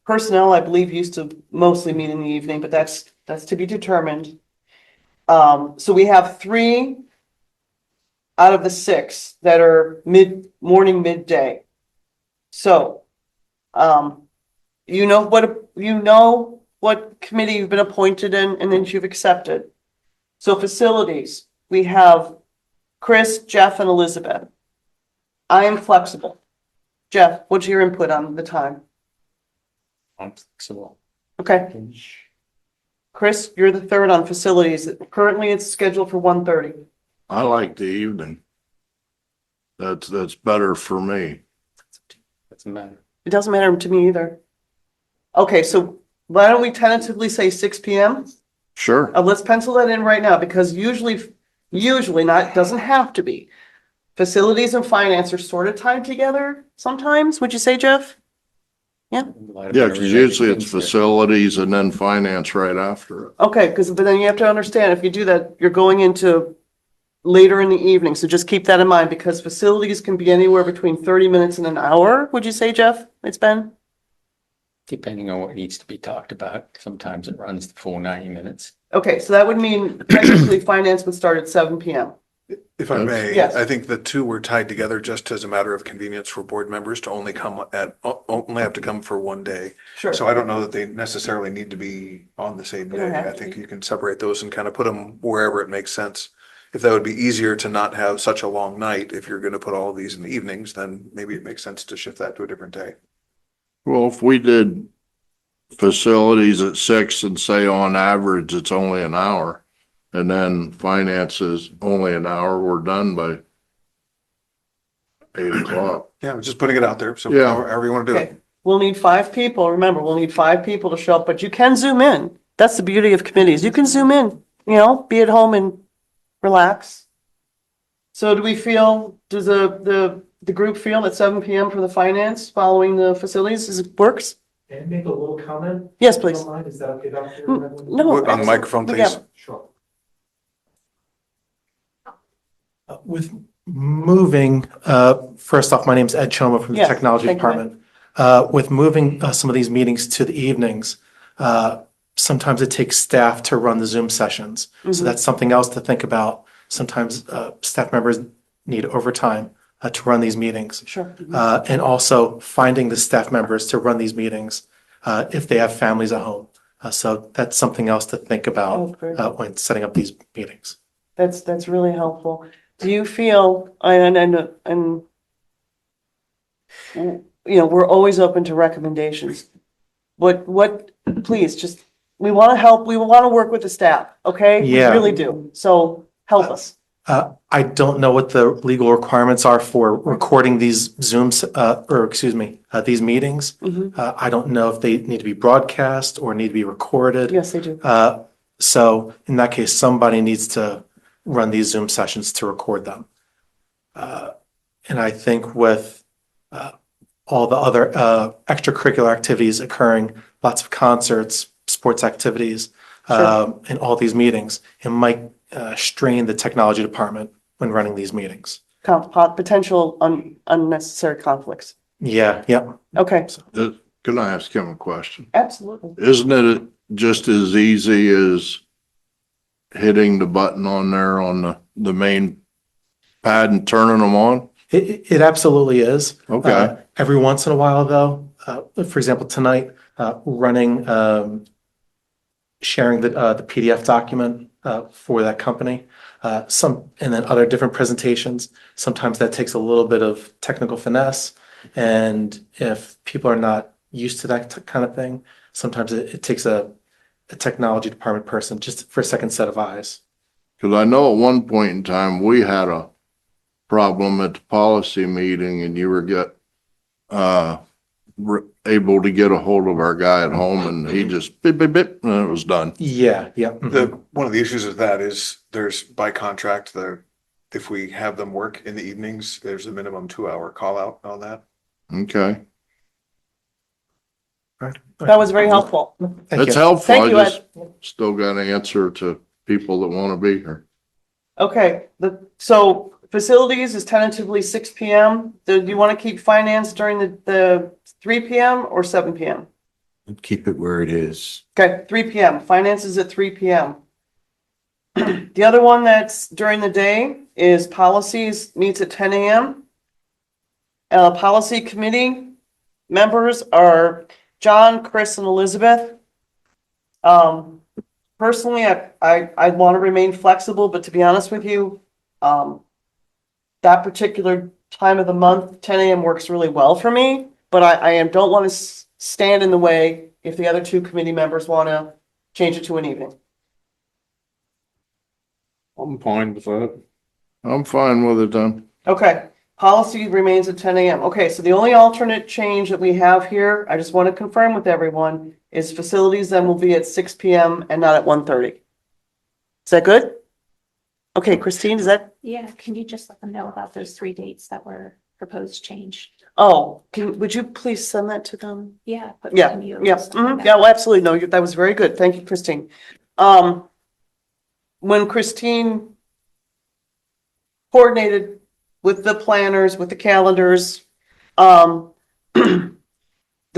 personnel, I believe, used to mostly meet in the evening, but that's to be determined. So we have 3 out of the 6 that are mid-morning, midday. So, you know what committee you've been appointed in and then you've accepted. So facilities, we have Chris, Jeff, and Elizabeth. I am flexible. Jeff, what's your input on the time? I'm flexible. Okay. Chris, you're the third on facilities. Currently, it's scheduled for 1:30. I like the evening. That's better for me. Doesn't matter. It doesn't matter to me either. Okay, so why don't we tentatively say 6 PM? Sure. Let's pencil that in right now because usually not, doesn't have to be. Facilities and finance are sort of tied together sometimes. Would you say, Jeff? Yeah, because usually it's facilities and then finance right after it. Okay, but then you have to understand, if you do that, you're going into later in the evening, so just keep that in mind, because facilities can be anywhere between 30 minutes and an hour, would you say, Jeff? It's been? Depending on what needs to be talked about. Sometimes it runs the full 90 minutes. Okay, so that would mean technically finance would start at 7 PM. If I may, Yes. I think the two were tied together just as a matter of convenience for board members to only have to come for one day. Sure. So I don't know that they necessarily need to be on the same They don't day. have I to think be. you can separate those and kind of put them wherever it makes sense. If that would be easier to not have such a long night, if you're going to put all of these in the evenings, then maybe it makes sense to shift that to a different day. Well, if we did facilities at 6 and say on average, it's only an hour. And then finance is only an hour, we're done by 8 o'clock. Yeah, just putting it out there. So Yeah. however you want to do Okay, it. we'll need 5 people. Remember, we'll need 5 people to show up, but you can zoom in. That's the beauty of committees. You can zoom in, be at home and relax. So do we feel, does the group feel at 7 PM for the finance following the facilities? Is it works? Can I make a little comment? Yes, please. Don't mind, is that okay, Dr. Redmond? No. On the microphone, Yeah. please. Sure. With moving, first off, my name's Ed Choma from the Yes, Technology thank you, Ed. Department. With moving some of these meetings to the evenings, sometimes it takes staff to run the Zoom sessions. So that's something else to think about. Sometimes staff members need overtime to run these meetings. Sure. And also finding the staff members to run these meetings if they have families at home. So that's something else to think Oh, about great. when setting up these meetings. That's really helpful. Do you feel, and we're always open to recommendations. Please, just, we want to help, we want to work with the staff, okay? Yeah. We really do. So help us. I don't know what the legal requirements are for recording these Zooms, these meetings. I don't know if they need to be broadcast or need to be recorded. Yes, they do. So in that case, somebody needs to run these Zoom sessions to record them. And I think with all the other extracurricular activities occurring, lots of concerts, sports activities, and all these meetings, it might strain the technology department when running these meetings. Potential unnecessary conflicts. Yeah. Okay, Can I ask him a question? absolutely. Isn't it just as easy as hitting the button on there on the main pad and turning them on? It absolutely is. Okay. Every once in a while, though, for example, tonight, running, sharing the PDF document for that company, and then other different presentations. Sometimes that takes a little bit of technical finesse, and if people are not used to that kind of thing, sometimes it takes a technology department person just for a second set of eyes. Because I know at one point in time, we had a problem at the policy meeting and you were able to get a hold of our guy at home and he just bip, bip, bip, and it was done. Yeah, yeah. One of the issues with that is there's by contract, if we have them work in the evenings, there's a minimum 2-hour call out on that. Okay. That was very helpful. Thank It's you. helpful. Thank I you, just Ed. still got to answer to people that want to be here. Okay, so facilities is tentatively 6 PM. Do you want to keep finance during the 3 PM or 7 PM? Keep it where it is. Okay, 3 PM. Finance is at 3 PM. The other one that's during the day is policies, meets at 10 AM. Policy committee members are John, Chris, and Elizabeth. Personally, I want to remain flexible, but to be honest with you, that particular time of the month, 10 AM works really well for me, but I don't want to stand in the way if the other two committee members want to change it to an evening. I'm fine with that. I'm fine with it then. Okay, policy remains at 10 AM. Okay, so the only alternate change that we have here, I just want to confirm with everyone, is facilities then will be at 6 PM and not at 1:30. Is that good? Okay, Christine, is that, Yeah, can you just let them know about those 3 dates that were proposed change? would you please send that to them? Yeah. but Yeah, can you yeah, just let them know? yeah, well, absolutely. No, that was very good. Thank you, Christine. When Christine coordinated with the planners, with the calendars, the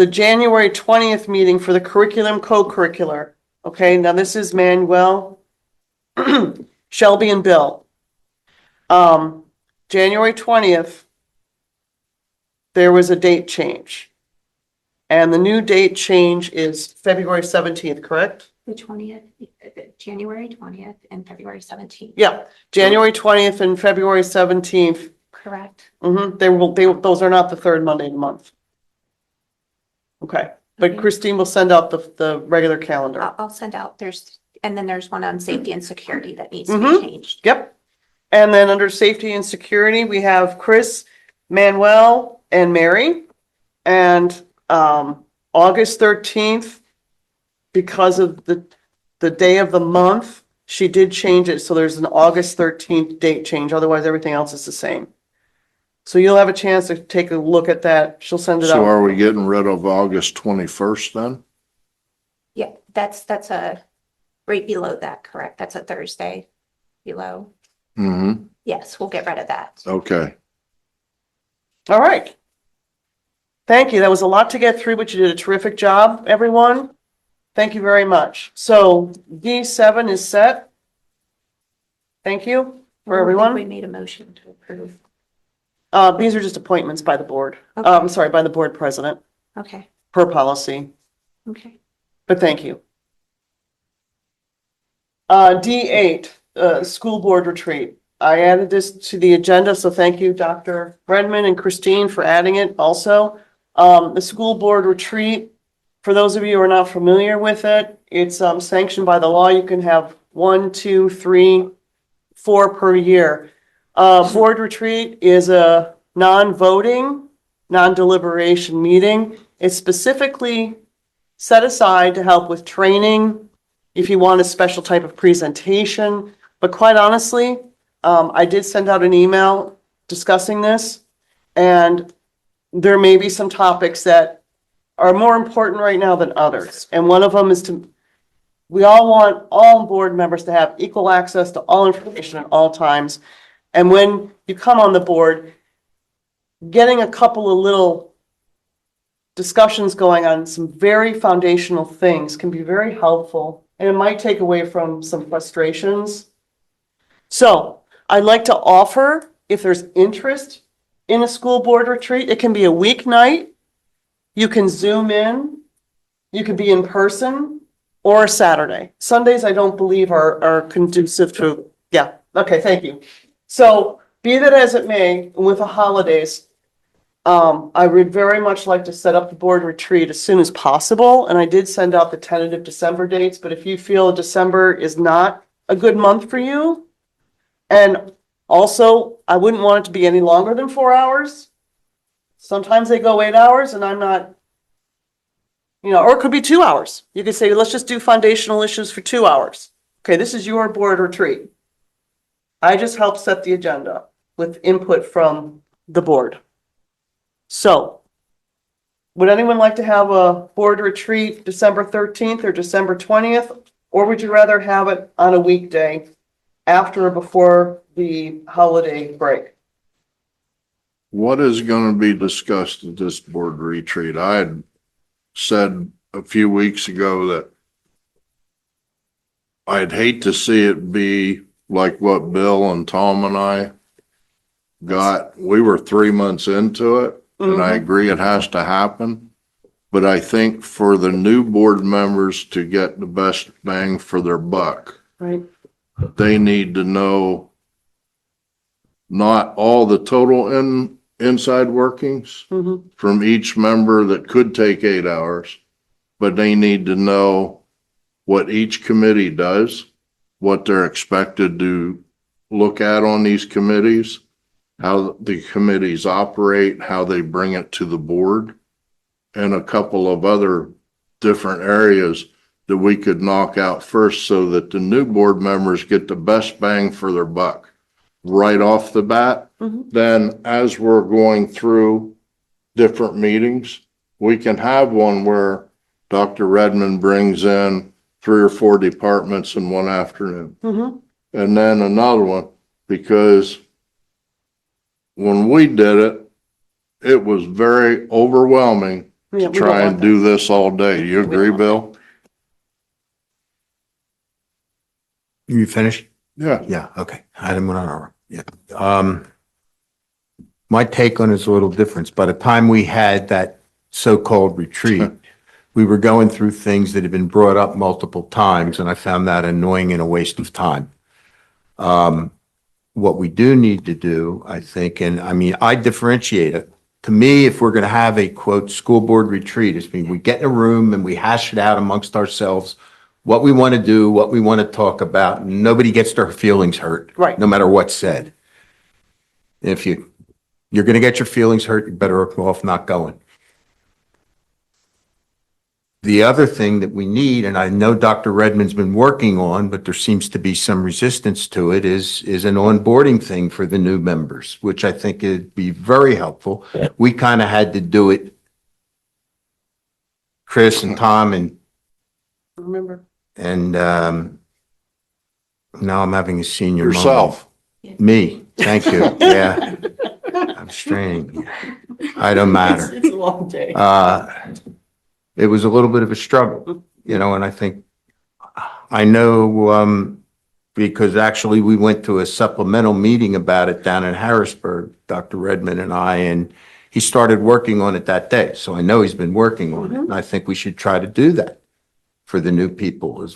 January 20th meeting for the curriculum co-curricular. Okay, now this is Manuel, Shelby and Bill. January 20th, there was a date change. And the new date change is February 17th, correct? The 20th, January 20th and February 17th. Yeah, January 20th and February 17th. Correct. Those are not the third Monday of the month. Okay, but Okay. Christine will send out the regular calendar. I'll send out, and then there's one on safety and security that needs to Mhm. be changed. Yep. And then under safety and security, we have Chris, Manuel, and Mary. And August 13th, because of the day of the month, she did change it. So there's an August 13th date change. Otherwise, everything else is the same. So you'll have a chance to take a look at that. She'll send it So out. are we getting rid of August 21st then? Yeah, that's a, right below that, correct? That's a Thursday below. Mm-hmm. Yes, we'll get rid of that. Okay. All right. Thank you. That was a lot to get through, but you did a terrific job, everyone. Thank you very much. So D7 is set. Thank you for I don't think everyone. We made a motion to approve. These are just appointments by the board. Okay. I'm sorry, by the board president Okay, per policy, okay. but thank you. D8, school board retreat. I added this to the agenda, so thank you, Dr. Redmond and Christine for adding it also. The school board retreat, for those of you who are not familiar with it, it's sanctioned by the law. You can have 1, 2, 3, 4 per year. Board retreat is a non-voting, non-deliberation meeting. It's specifically set aside to help with training, if you want a special type of presentation. But quite honestly, I did send out an email discussing this, and there may be some topics that are more important right now than others. And one of them is we all want all board members to have equal access to all information at all times. And when you come on the board, getting a couple of little discussions going on some very foundational things can be very helpful, and it might take away from some frustrations. So I'd like to offer, if there's interest in a school board retreat, it can be a weeknight. You can Zoom in, you could be in person, or a Saturday. Sundays, I don't believe are conducive to, yeah, okay, thank you. So be that as it may, with the holidays, I would very much like to set up the board retreat as soon as possible. And I did send out the tentative December dates, but if you feel December is not a good month for you, and also I wouldn't want it to be any longer than 4 hours. Sometimes they go 8 hours and I'm not You know, or it could be 2 hours. You could say, let's just do foundational issues for 2 hours. Okay, this is your board retreat. I just help set the agenda with input from the board. So, would anyone like to have a board retreat December 13th or December 20th? Or would you rather have it on a weekday after or before the holiday break? What is going to be discussed at this board retreat? I had said a few weeks ago that I'd hate to see it be like what Bill and Tom and I got. We were 3 months into it, and I agree it has to happen. But I think for the new board members to get the best bang for their buck, Right. they need to know not all the total inside workings Mhm. from each member that could take 8 hours, but they need to know what each committee does, what they're expected to look at on these committees, how the committees operate, how they bring it to the board, and a couple of other different areas that we could knock out first so that the new board members get the best bang for their buck right off the bat. Then as we're going through different meetings, we can have one where Dr. Redmond brings in 3 or 4 departments in one afternoon. Mhm. And then another one, because when we did it, it was very overwhelming Yeah, to we don't try want and do this all day. You agree, Bill? You finished? Yeah. Yeah, okay. I didn't want to, yeah. My take on it is a little different. By the time we had that so-called retreat, we were going through things that had been brought up multiple times, and I found that annoying and a waste of time. What we do need to do, I think, and I mean, I differentiate it. To me, if we're going to have a quote, school board retreat, it's mean we get in a room and we hash it out amongst ourselves, what we want to do, what we want to talk about. And nobody gets their feelings hurt. Right. No matter what's said. If you're going to get your feelings hurt, you're better off not going. The other thing that we need, and I know Dr. Redmond's been working on, but there seems to be some resistance to it, is an onboarding thing for the new members, which I think would be very helpful. We kind of had to do it, Chris and Tom, Remember? and now I'm having a senior moment. Yourself. Me, thank you. Yeah, I'm straining. I don't matter. It's a long day. It was a little bit of a struggle, you know, and I think, I know, because actually we went to a supplemental meeting about it down in Harrisburg, Dr. Redmond and I, and he started working on it that day. So I know he's been working on it, and I think we should try to do that for the new people, is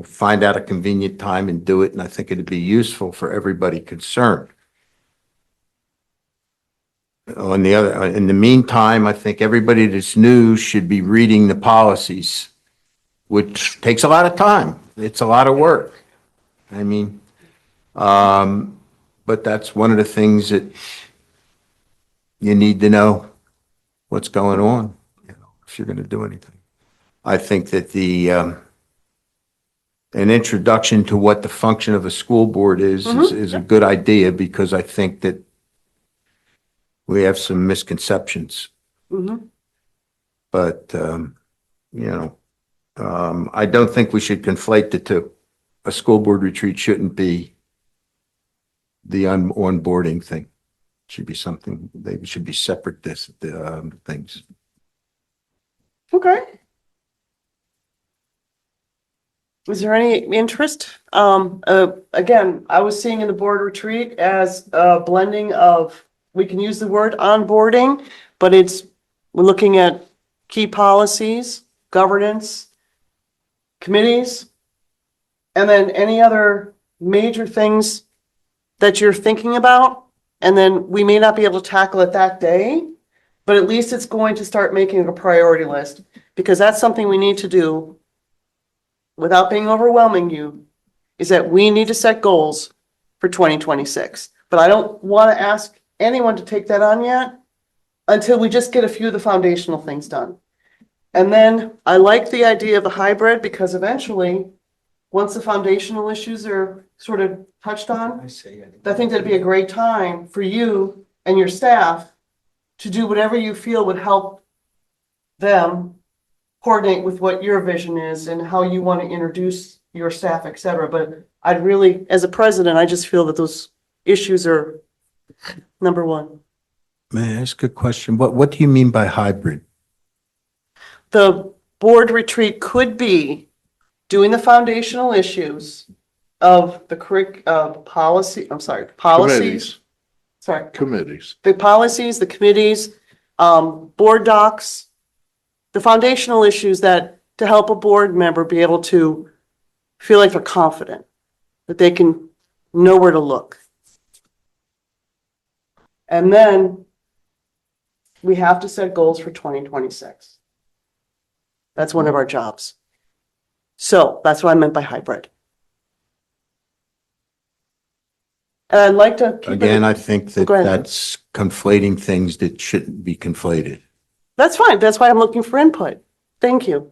find out a convenient time and do it, and I think it'd be useful for everybody concerned. In the meantime, I think everybody that's new should be reading the policies, which takes a lot of time. It's a lot of work. I mean, but that's one of the things that you need to know what's going on, you know, if you're going to do anything. I think that an introduction to what the function of a school board is a good idea, because I think that we have some misconceptions. But, you know, I don't think we should conflate the two. A school board retreat shouldn't be the onboarding thing. It should be something, they should be separate things. Okay. Is there any interest? Again, I was seeing in the board retreat as a blending of, we can use the word onboarding, but we're looking at key policies, governance, committees, and then any other major things that you're thinking about. And then we may not be able to tackle it that day, but at least it's going to start making a priority list, because that's something we need to do without being overwhelming you, is that we need to set goals for 2026. But I don't want to ask anyone to take that on yet until we just get a few of the foundational things done. And then I like the idea of a hybrid because eventually, once the foundational issues are sort of touched on, I think that'd be a great time for you and your staff to do whatever you feel would help them coordinate with what your vision is and how you want to introduce your staff, et cetera. But I'd really, as a president, I just feel that those issues are number one. May I ask a question? What do you mean by hybrid? The board retreat could be doing the foundational issues of the policies, Committees, sorry, committees. the policies, the committees, board docs, the foundational issues that, to help a board member be able to feel like they're confident, that they can know where to look. And then we have to set goals for 2026. That's one of our jobs. So that's what I meant by hybrid. And I'd like to keep Again, it, I think that Go ahead. that's conflating things that shouldn't be conflated. that's fine. That's why I'm looking for input. Thank you.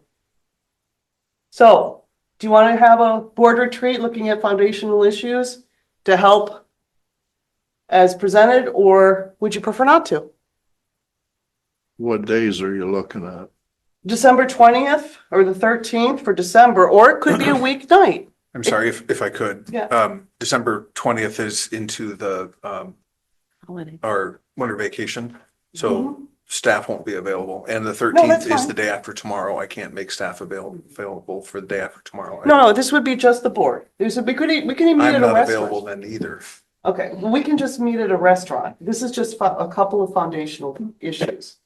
So do you want to have a board retreat looking at foundational issues to help as presented, or would you prefer not to? What days are you looking at? December 20th or the 13th for December, or it could be a weeknight. I'm sorry if I could. Yeah. December 20th is into the, Holiday. our winter vacation. So staff won't be available. And the Mm-hmm. No, 13th that's is fine. the day after tomorrow. I can't make staff available for the day after tomorrow. No, this would be just the board. We could even meet I'm at a not available restaurant. then either. Okay, well, we can just meet at a restaurant. This is just a couple of foundational issues.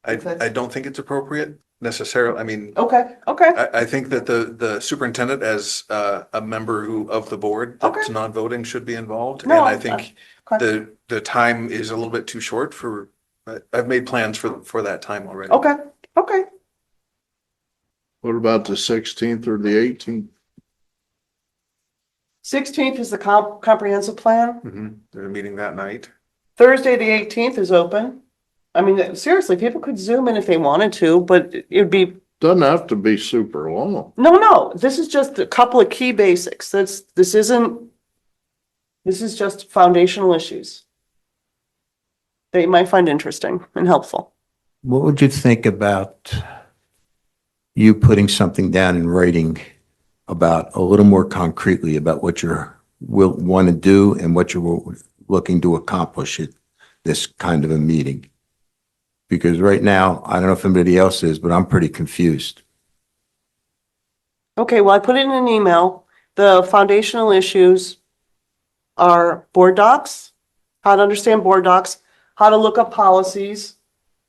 I don't think it's appropriate necessarily. I mean, Okay. I think that the superintendent as a member of the board that's Okay. non-voting should be involved. And No, I think okay. the time is a little bit too short for, I've made plans for that time already. Okay. What about the 16th or the 18th? 16th is the comprehensive plan. They're meeting that night. Thursday, the 18th is open. I mean, seriously, people could Zoom in if they wanted to, but it'd be, Doesn't have to be super long. no, this is just a couple of key basics. This is just foundational issues that you might find interesting and helpful. What would you think about you putting something down in writing about a little more concretely about what you will want to do and what you're looking to accomplish at this kind of a meeting? Because right now, I don't know if anybody else is, but I'm pretty confused. Okay, well, I put it in an email. The foundational issues are board docs, how to understand board docs, how to look up policies,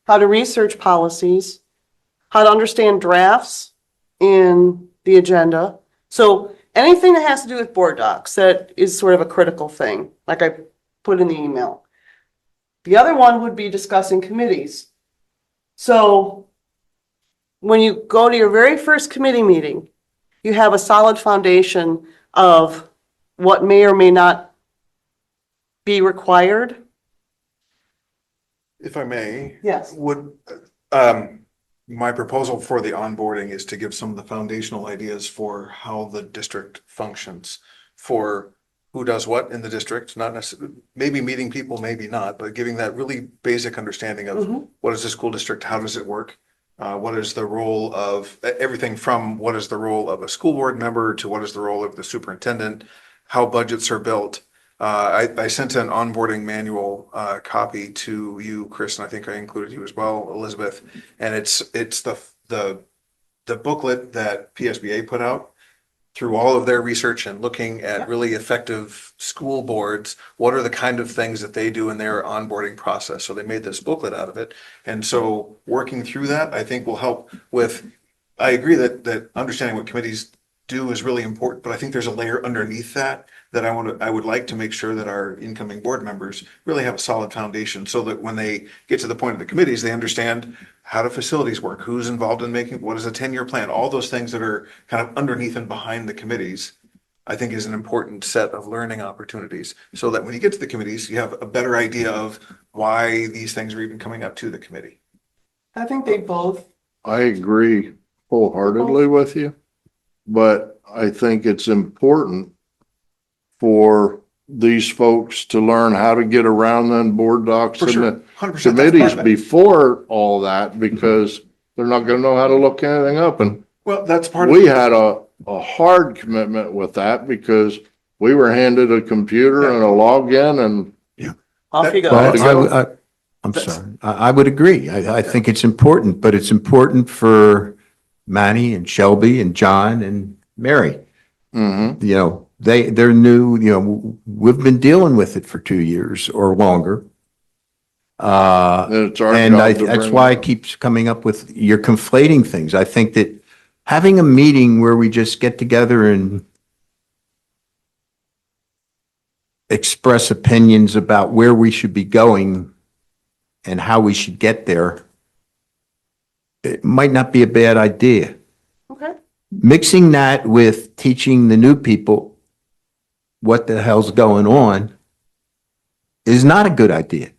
how to research policies, how to understand drafts in the agenda. So anything that has to do with board docs, that is sort of a critical thing, like I put in the email. The other one would be discussing committees. So when you go to your very first committee meeting, you have a solid foundation of what may or may not be required. If I may. Yes. Would, my proposal for the onboarding is to give some of the foundational ideas for how the district functions, for who does what in the district, not necessarily, maybe meeting people, maybe not, but giving that really basic understanding of what is the school district, how does it work? What is the role of everything from what is the role of a school board member to what is the role of the superintendent, how budgets are built. I sent an onboarding manual copy to you, Chris, and I think I included you as well, Elizabeth. And it's the booklet that PSBA put out through all of their research and looking at really effective school boards. What are the kind of things that they do in their onboarding process? So they made this booklet out of it. And so working through that, I think will help with, I agree that understanding what committees do is really important, but I think there's a layer underneath that I would like to make sure that our incoming board members really have a solid foundation so that when they get to the point of the committees, they understand how do facilities work, who's involved in making, what is a 10-year plan, all those things that are kind of underneath and behind the committees, I think is an important set of learning opportunities so that when you get to the committees, you have a better idea of why these things are even coming up to the committee. I think they both I agree wholeheartedly with you, but I think it's important for these folks to learn how to get around them board docs For and sure, the 100%. that's committees part of it. before all that, because they're not gonna know how to look anything up. And Well, that's part of we it. had a hard commitment with that because we were handed a computer and a login and Off you go. Had to go. I'm sorry. I would agree. I think it's important, but it's important for Manny and Shelby and John and Mary. Mhm. You know, they're new, you know, we've been dealing with it for 2 years or longer. And it's our And job to that's bring why it it keeps coming up with, you're conflating things. I think that having a meeting where we just get together and express opinions about where we should be going and how we should get there, it might not be a bad idea. Okay. Mixing that with teaching the new people what the hell's going on is not a good idea.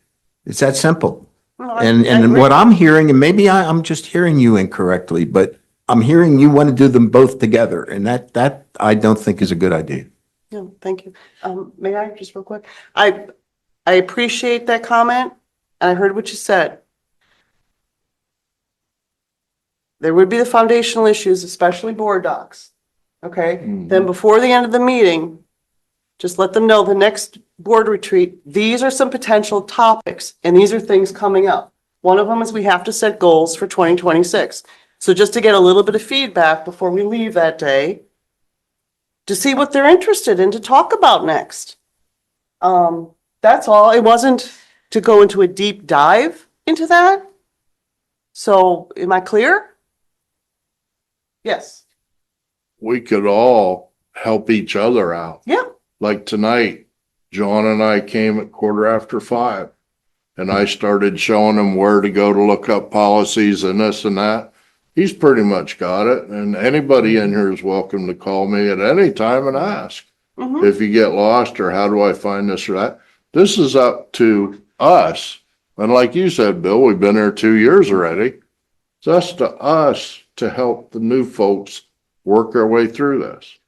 It's that simple. Well, I And agree. what I'm hearing, and maybe I'm just hearing you incorrectly, but I'm hearing you want to do them both together, and that I don't think is a good idea. No, thank you. May I just real quick? I appreciate that comment, and I heard what you said. There would be the foundational issues, especially board docs. Okay? Then before the end of the meeting, just let them know the next board retreat, these are some potential topics, and these are things coming up. One of them is we have to set goals for 2026. So just to get a little bit of feedback before we leave that day, to see what they're interested in to talk about next. That's all. It wasn't to go into a deep dive into that. So am I clear? Yes. we could all help each other out. Yeah. Like tonight, John and I came at 5:15 and I started showing him where to go to look up policies and this and that. He's pretty much got it, and anybody in here is welcome to call me at any time and ask. Mhm. If you get lost or how do I find this or that? This is up to us. And like you said, Bill, we've been there 2 years already. It's up to us to help the new folks work our way through this.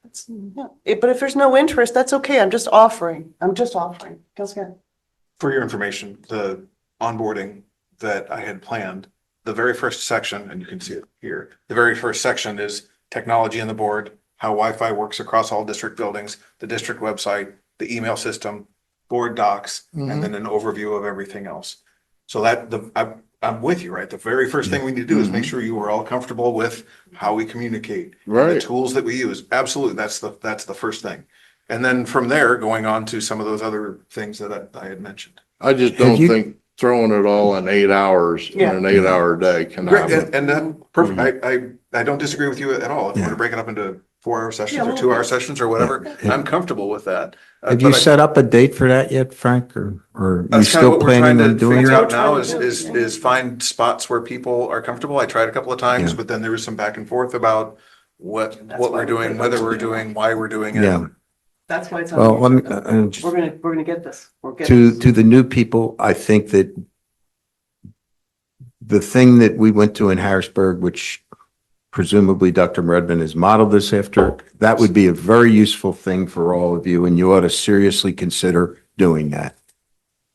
But if there's no interest, that's okay. I'm just offering. Councilor. For your information, the onboarding that I had planned, the very first section, and you can see it here, the very first section is technology in the board, how Wi-Fi works across all district buildings, the district website, the email system, board docs, and then an overview of everything else. So I'm with you, right? The very first thing we need to do is make sure you are all comfortable with how we communicate. The Right. tools that we use. Absolutely. That's the first thing. And then from there, going on to some of those other things that I had mentioned. I just Have don't you- think throwing it all in 8 hours in Yeah. an 8-hour day can Great, happen. and that, perfect. I don't disagree with you at all. If you want Yeah. to break it up into 4-hour sessions Yeah, or we'll- 2-hour sessions or whatever, Yeah. I'm comfortable with that. Have you But I- set up a date for that yet, Frank, or you That's kind of still what we're trying planning to on doing figure it? out now We're trying to do it, is find spots where people are comfortable. I tried a couple of times, Yeah. but then there was some back and forth about what That's we're why we doing, put it whether on we're the doing, why we're doing it. Yeah. That's why it's on. Well, the let me, agenda. just We're gonna get this. We'll get this. to the new people, I think that the thing that we went to in Harrisburg, which presumably Dr. Redmond has modeled this after, that would be a very useful thing for all of you, and you ought to seriously consider doing that.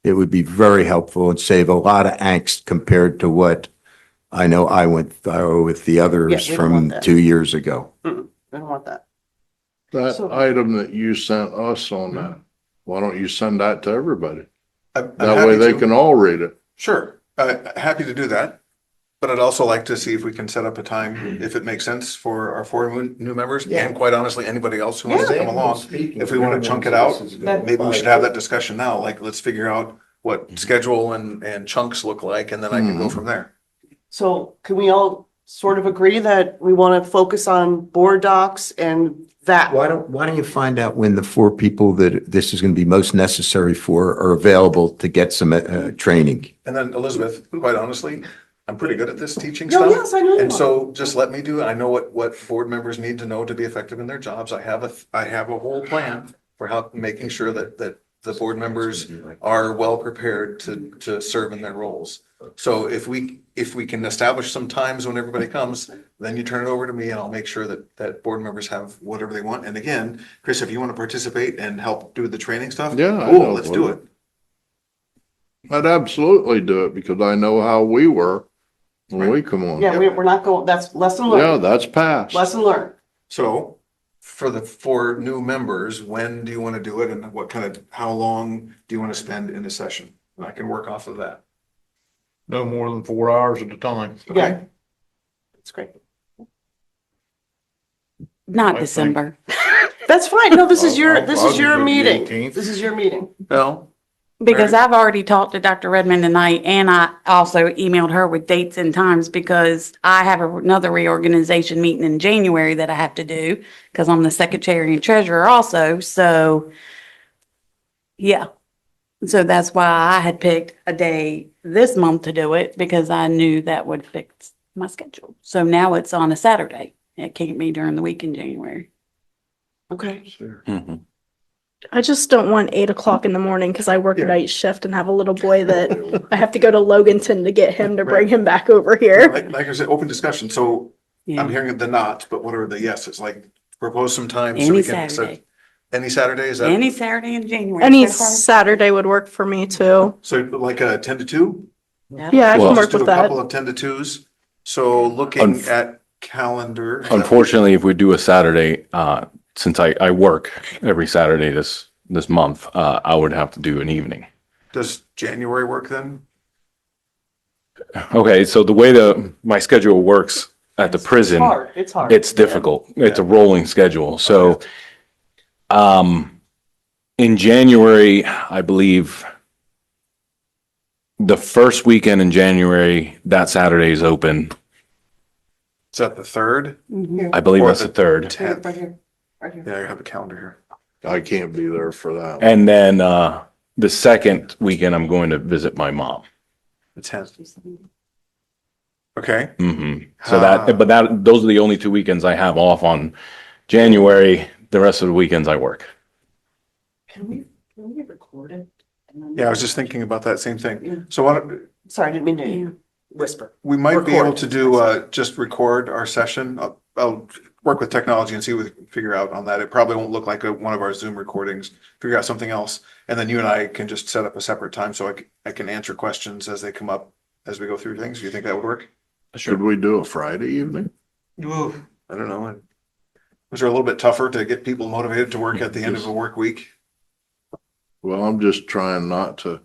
It would be very helpful and save a lot of angst compared to what I know I went through with the others we don't want from that. 2 years ago. We don't want that. That So- item that you sent us on that, why don't you send that to everybody? I'm That way happy they to. can all read it. Sure, happy to do that. But I'd also like to see if we can set up a time, if it makes sense for our 4 new members and quite honestly, anybody else who wants to come along. If we want to chunk it out, maybe we should have that discussion now. Like, let's figure out what schedule and chunks look like, and then I can go from there. So can we all sort of agree that we want to focus on board docs and that? Why don't you find out when the 4 people that this is going to be most necessary for are available to get some training? And then Elizabeth, quite honestly, I'm pretty good at this teaching No, stuff. yes, I know you And are. so just let me do it. I know what board members need to know to be effective in their jobs. I have a whole plan for how, making sure that the board members are well prepared to serve in their roles. So if we can establish some times when everybody comes, then you turn it over to me and I'll make sure that board members have whatever they want. And again, Chris, if you want to participate and help do the training stuff, Yeah, I cool, know. let's do it. I'd absolutely do it because I know how we were when we come on. Yeah, we're not going, that's lesson Yeah, learned, that's past. lesson learned. So for the four new members, when do you want to do it and what kind of, how long do you want to spend in a session? I can work off of that. No more than 4 hours at a time. Yeah. That's great. Not I December. That's fine. No, this is I'll- your, I'll- this I'll is your do the meeting. 18th. This is your meeting. Well, Because Right. I've already talked to Dr. Redmond tonight and I also emailed her with dates and times because I have another reorganization meeting in January that I have to do because I'm the secretary and treasurer also. So, yeah. So that's why I had picked a day this month to do it because I knew that would fix my schedule. So now it's on a Saturday. It can't be during the week in January. Okay. Mhm. I just don't want 8 o'clock in the morning because I work a night shift and have a little boy that I have to go to Loganton to get him to bring him back over here. like I said, open discussion. So Yeah. I'm hearing the nots, but what are the yeses? Like propose some times. so Any we can set- Saturday. Any Saturday, is that? Any Saturday in January. Any So far, Saturday would work for me too. So like a 10 to 2? Yeah, I Well- can Let's work do with a that. couple of 10 to 2s. So looking at calendar. Unfortunately, if we do a Saturday, since I work every Saturday this month, I would have to do an evening. Does January work then? Okay, so the way my schedule works at the prison, It's hard. It's hard. it's difficult. It's a rolling schedule. So, in January, I believe the first weekend in January, that Saturday is open. Is that the 3rd? I believe Or that's the the third. Right 10th? here. Right here. Yeah, I have a calendar here. I can't be there for that. And then, the second weekend, I'm going to visit my mom. The 10th. Okay, So those are the only 2 weekends I have off on January. The rest of the weekends I work. Can we record it? yeah, I was just thinking about that same Yeah. thing. So what, Sorry, I didn't mean to whisper. we might be able Record. to do, just record our session. I'll work with technology and see what we can figure out on that. It probably won't look like one of our Zoom recordings, figure out something else. And then you and I can just set up a separate time so I can answer questions as they come up as we go through things. Do you think that would work? Should we do a Friday evening? Ooh, I don't know. Was there a little bit tougher to get people motivated to work at the end of a work week? Well, I'm just trying not to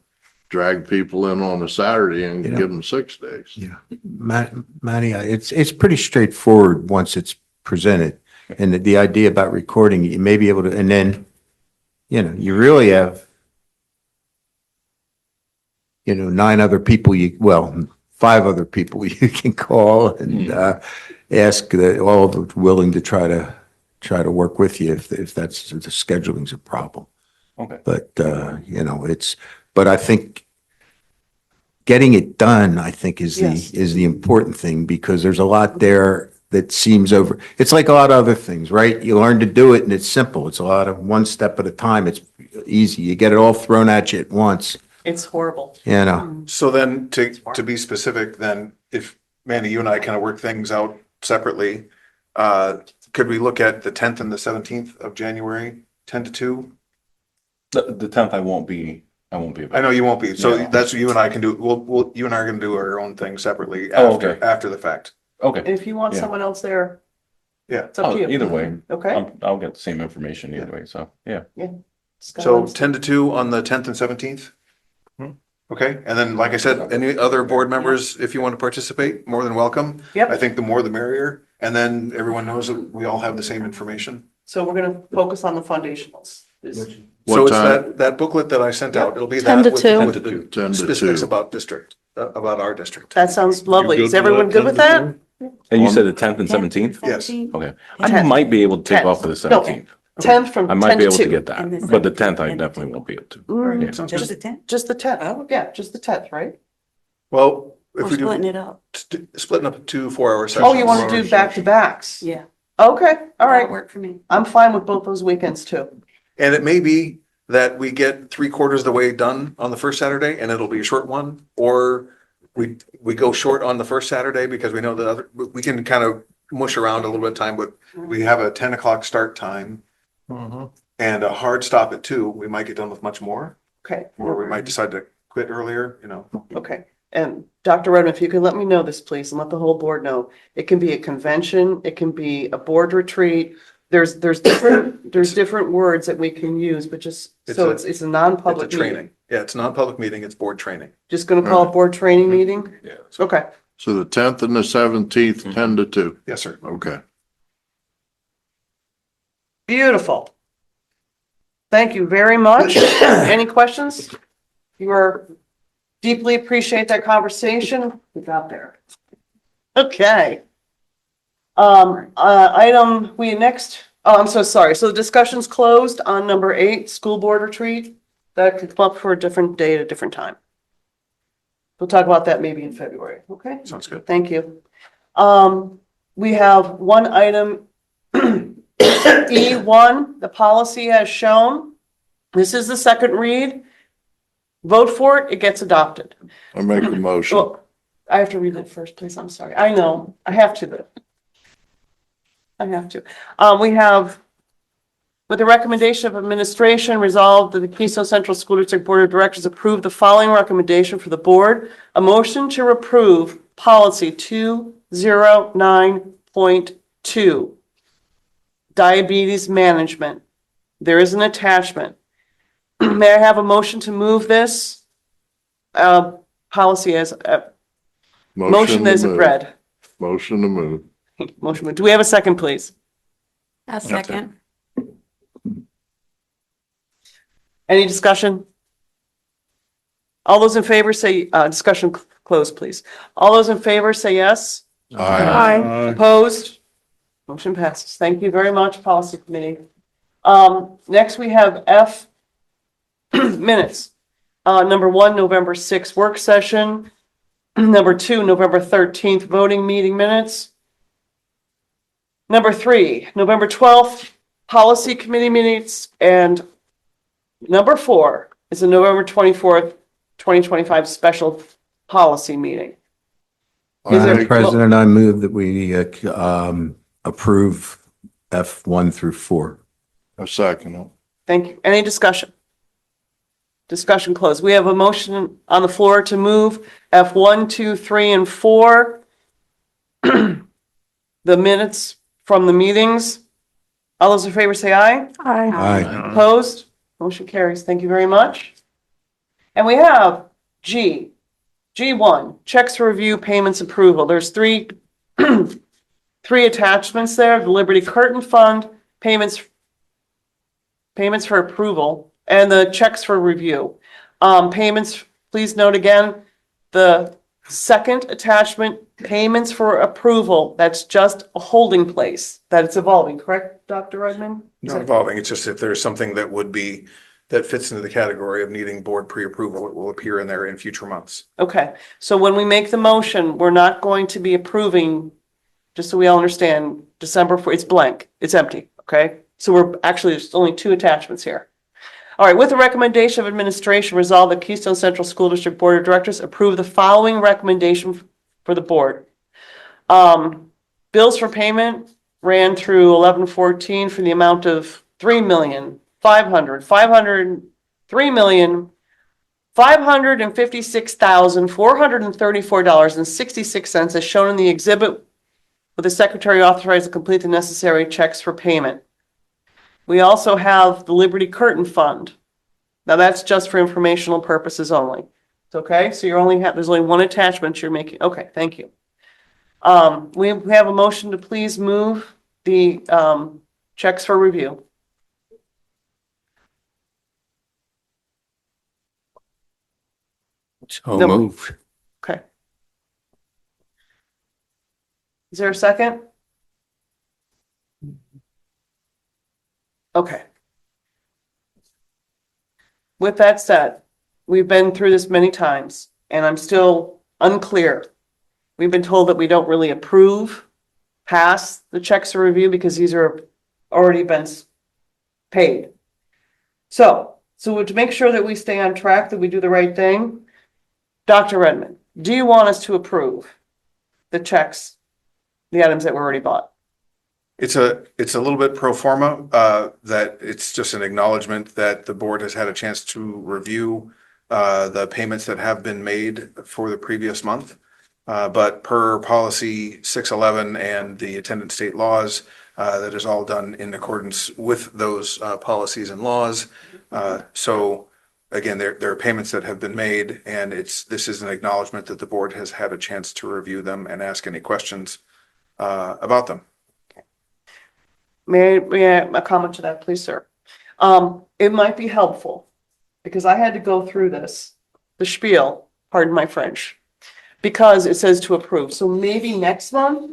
drag people in on a Saturday and You know. give them 6 days. Yeah, Manny, it's pretty straightforward once it's presented. And the idea about recording, you may be able to, and then, you really have, 9 other people 5 other people you can call and ask that all of them willing to try to work with you if that's, if the scheduling's a problem. Okay. But, but I think getting it done, I think is Yes. the important thing because there's a lot there that seems it's like a lot of other things, right? You learn to do it and it's simple. It's a lot of one step at a time. It's easy. You get it all thrown at you at once, It's horrible. So then to be specific, then if Mandy, you and I kind of work things out separately, could we look at the 10th and the 17th of January, 10 to 2? The 10th, I won't be available. I know you won't be. So Yeah. that's what you and I can do. You and I are going to do our own thing separately Oh, okay. after the fact. Okay. And if you want Yeah. someone else there, Yeah. it's up to you. Either way, Okay? I'll get the same information either way. So, yeah. So 10 to 2 on the 10th and 17th? Okay, and then, like I said, any other board members, if you want to participate, more than welcome. Yep. I think the more the merrier, and then everyone knows that we all have the same information. So we're gonna focus on the foundationals. So What it's time? that booklet that I sent out, it'll be 10 that to with 2. with the 10 to specifics 2. about about our district. That sounds lovely. You Is good with everyone that, good with 10 to that? And you said the 10th and 17th? Yes. Okay. I 10th. might be able to take 10th. off for the No. 17th. 10th from I might 10 be to able to 2. get that, but the 10th I definitely won't be able to. Mm, Yeah. Sounds good. Just the 10th. Oh. Yeah, just the 10th, right? Well, We're if we splitting do, it up. splitting up 2 4-hour sessions. Oh, you want to do back to backs? Yeah. Okay, all That'll right. work for me. I'm fine with both those weekends too. And it may be that we get 3/4 of the way done on the first Saturday and it'll be a short one, or we go short on the first Saturday because we know the other, we can kind of mush around a little bit of time, but we have a 10 o'clock start time and a hard stop at 2. We might get done with much more, Okay, or we might decide to quit earlier, okay. And Dr. Redmond, if you could let me know this, please, and let the whole board know. It can be a convention, it can be a board retreat. There's different words that we can use, but just, so it's a It's a non-public meeting. training. Yeah, it's a non-public meeting, it's board training. Just gonna call it board training meeting? Yeah. Okay, So the 10th and the 17th, 10 to 2. Yes, sir. Okay. beautiful. Thank you very much. Any questions? You are deeply appreciate that conversation. We got there. Okay. Item, I'm so sorry. So the discussion's closed on number 8, school board retreat. That could come up for a different day at a different time. We'll talk about that maybe in February, okay? Sounds good. Thank you. We have one item, E1, the policy as shown. This is the second read. Vote for it, it gets adopted. I make a motion. Well, I have to read it first, please. I'm sorry. I know, I have to. We have, with the recommendation of administration, resolved that the Keystone Central School District Board of Directors approve the following recommendation for the board. A motion to approve policy 209.2, diabetes management. There is an attachment. May I have a motion to move this policy as motion to as move. read? Motion to move. Motion. Do we have a second, please? A second. Any discussion? All those in favor say, discussion closed, please. All those in favor say yes. Aye. Opposed? Motion passes. Thank you very much, Policy Committee. Next we have F minutes. Number 1, November 6th work session. Number 2, November 13th voting meeting minutes. Number 3, November 12th Policy Committee minutes. And number 4 is the November 24th, 2025 special policy meeting. Is there- Madam President, I move that we approve F1 through 4. A second. Thank you. Any discussion? Discussion closed. We have a motion on the floor to move F1, 2, 3, and 4. The minutes from the meetings. All those in favor say aye. Aye. Opposed? Motion carries. Thank you very much. And we have G1, checks for review, payments approval. There's three attachments there. The Liberty Curtain Fund, payments for approval, and the checks for review. Payments, please note again, the second attachment, payments for approval, that's just a holding place, that it's evolving, correct, Dr. Redmond? Not evolving, it's just if there's something that that fits into the category of needing board pre-approval, it will appear in there in future months. Okay, so when we make the motion, we're not going to be approving, just so we all understand, December 4th, it's blank, it's empty, okay? So there's only 2 attachments here. All right, with the recommendation of administration, resolve the Keystone Central School District Board of Directors approve the following recommendation for the board. Bills for payment ran through 11/14 for the amount of $3,556,434.66 as shown in the exhibit, with the secretary authorized to complete the necessary checks for payment. We also have the Liberty Curtain Fund. Now that's just for informational purposes only. It's okay? So there's only 1 attachment you're making. Okay, thank you. We have a motion to please move the checks for review. So No. moved. Okay. Is there a second? Okay. With that said, we've been through this many times, and I'm still unclear. We've been told that we don't really pass the checks for review because these are already been paid. So So to make sure that we stay on track, that we do the right thing, Dr. Redmond, do you want us to approve the checks, the items that were already bought? It's a little bit pro forma, that it's just an acknowledgement that the board has had a chance to review the payments that have been made for the previous month. But per policy 611 and the attendant state laws, that is all done in accordance with those policies and laws. So again, there are payments that have been made, and this is an acknowledgement that the board has had a chance to review them and ask any questions about them. May I a comment to that, please, sir? It might be helpful, because I had to go through this, the spiel, pardon my French, because it says to approve. So maybe next month,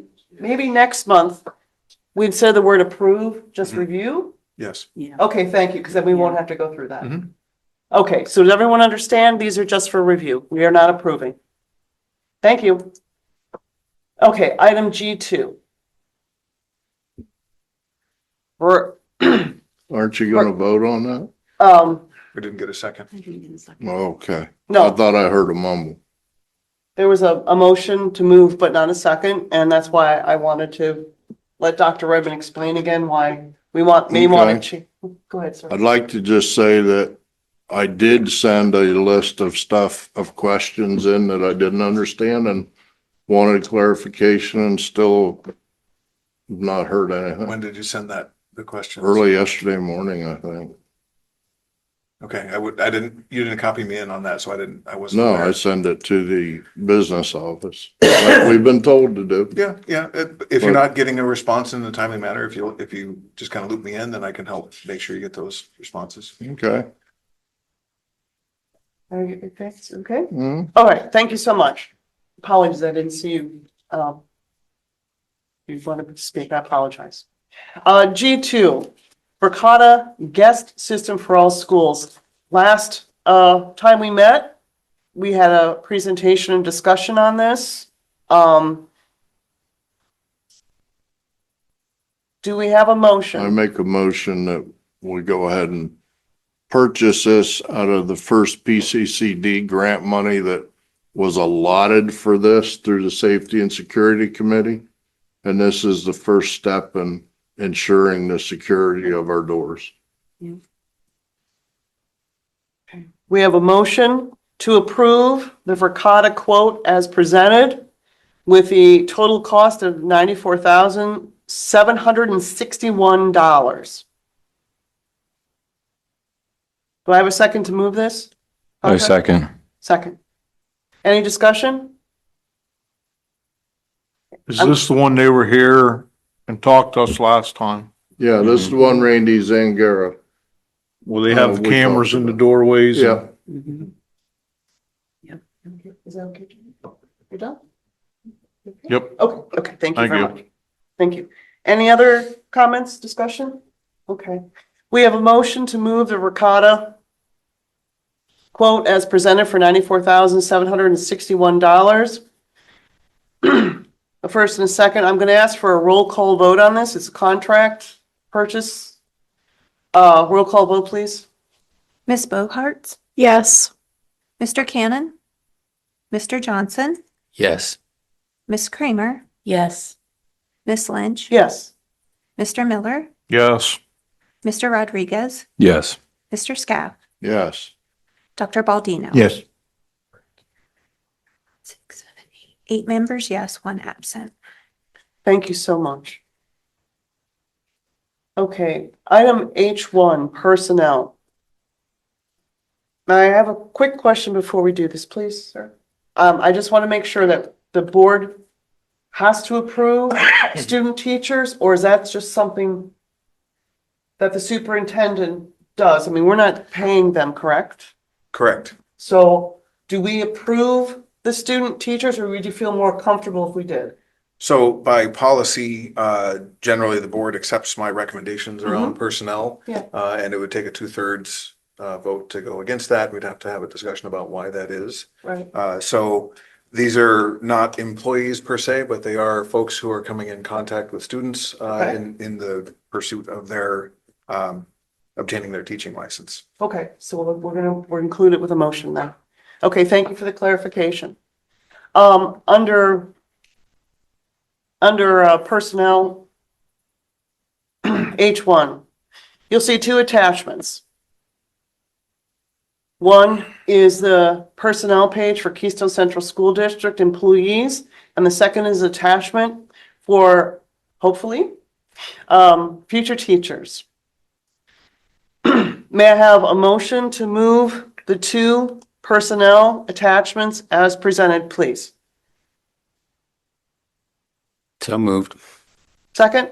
we'd say the word approve, just review? Yes. Yeah. Okay, thank you, because then we won't have to go through that. Mhm. Okay, so does everyone understand? These are just for review. We are not approving. Thank you. Okay, item G2. Aren't you gonna vote on that? We didn't get a second. Okay. I No, thought I heard a mumble. there was a motion to move, but not a second, and that's why I wanted to let Dr. Redmond explain again why we may want to. Go ahead, sir. I'd like to just say that I did send a list of stuff, of questions in that I didn't understand and wanted clarification, and still not heard anything. When did you send the questions? Early yesterday morning, I think. Okay, you didn't copy me in on that, so I wasn't No, aware. I send it to the business office, like we've been told to do. Yeah. If you're not getting a response in a timely manner, if you just kind of loop me in, then I can help make sure you get those responses. Okay. Are you okay? Mhm. All right, thank you so much. Apologies, I didn't see you. You wanted to speak, I apologize. G2, Verkada Guest System for All Schools. Last time we met, we had a presentation and discussion on this. Do we have a I motion? make a motion that we go ahead and purchase this out of the first PCCD grant money that was allotted for this through the Safety and Security Committee. And this is the first step in ensuring the security of our doors. We have a motion to approve the Verkada quote as presented with the total cost of $94,761. Do I have a second to move this? A second. Second. Any discussion? Is this the one they were here and talked to us last time? Yeah, this is the one Randy Zangara. Will they have we cameras talked in the about. doorways? Yeah, Is that okay? You're done? Yep. Okay, thank you Thank very you. much. Thank you. Any other comments, discussion? Okay. We have a motion to move the Verkada quote as presented for $94,761. A first and a second. I'm going to ask for a roll call vote on this. It's a contract purchase. Roll call vote, please. Ms. Bogarts, Yes. Mr. Cannon, Mr. Johnson, Yes. Ms. Kramer, Yes. Ms. Lynch, Yes. Mr. Miller, Yes. Mr. Rodriguez, Yes. Mr. Scaff, yes. Dr. Baldino. Yes. 6, 7, 8 members, yes, 1 absent. Thank you so much. Okay, item H1, personnel. Now, I have a quick question before we do this, please, sir. I just want to make sure that the board has to approve student teachers, or is that just something that the superintendent does? I mean, we're not paying them, correct? Correct. So do we approve the student teachers, or would you feel more comfortable if we did? So by policy, generally the board accepts my recommendations around personnel. Yeah. And it would take a 2/3 vote to go against that. We'd have to have a discussion about why that is. Right. So these are not employees per se, but they are folks who are coming in contact with students Okay. in the pursuit of their obtaining their teaching license. Okay, so we're included with a motion then. Okay, thank you for the clarification. Under personnel, H1, you'll see two attachments. One is the personnel page for Keystone Central School District employees, and the second is attachment for, hopefully, future teachers. May I have a motion to move the two personnel attachments as presented, please? So moved. Second?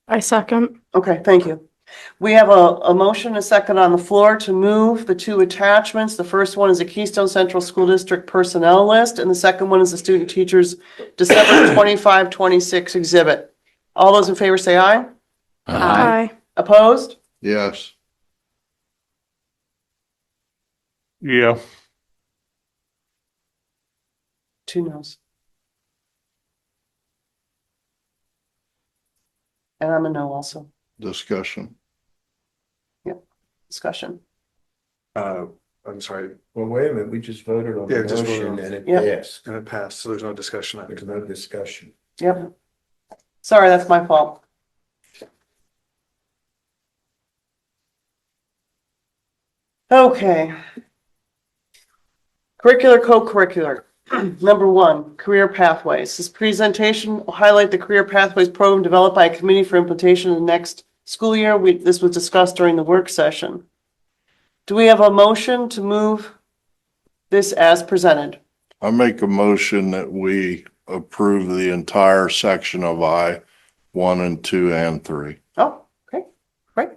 I second. Okay, thank you. We have a motion, a second on the floor to move the two attachments. The first one is the Keystone Central School District personnel list, and the second one is the student teachers December 25, 26 exhibit. All those in favor say aye. Aye. Opposed? Yes. Yeah. 2 noes. And I'm a no also. Discussion. Discussion. I'm sorry, Well, wait a minute, we just voted on Yeah, the just voted motion on- and it Yeah. passed. and it passed, so there's no discussion on There's it. no discussion. Yep. Sorry, that's my fault. Okay. Curricular, co-curricular. Number 1, career pathways. This presentation will highlight the career pathways program developed by a committee for implementation in the next school year. This was discussed during the work session. Do we have a motion to move this as presented? I make a motion that we approve the entire section of I-1 and 2 and 3. Oh, okay, great.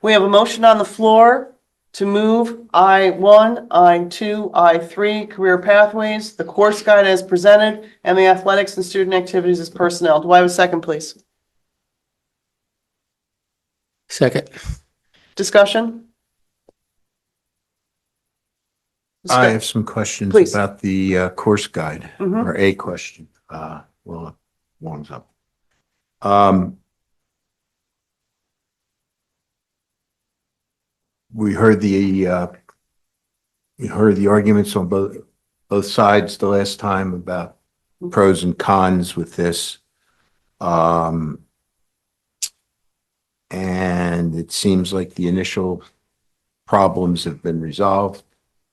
We have a motion on the floor to move I-1, I-2, I-3, career pathways, the course guide as presented, and the athletics and student activities as personnel. Do I have a second, please? Second. Discussion? I have some questions Please. about the course guide, Mhm. or a question. Well, one's up. We heard the arguments on both sides the last time about pros and cons with this. And it seems like the initial problems have been resolved.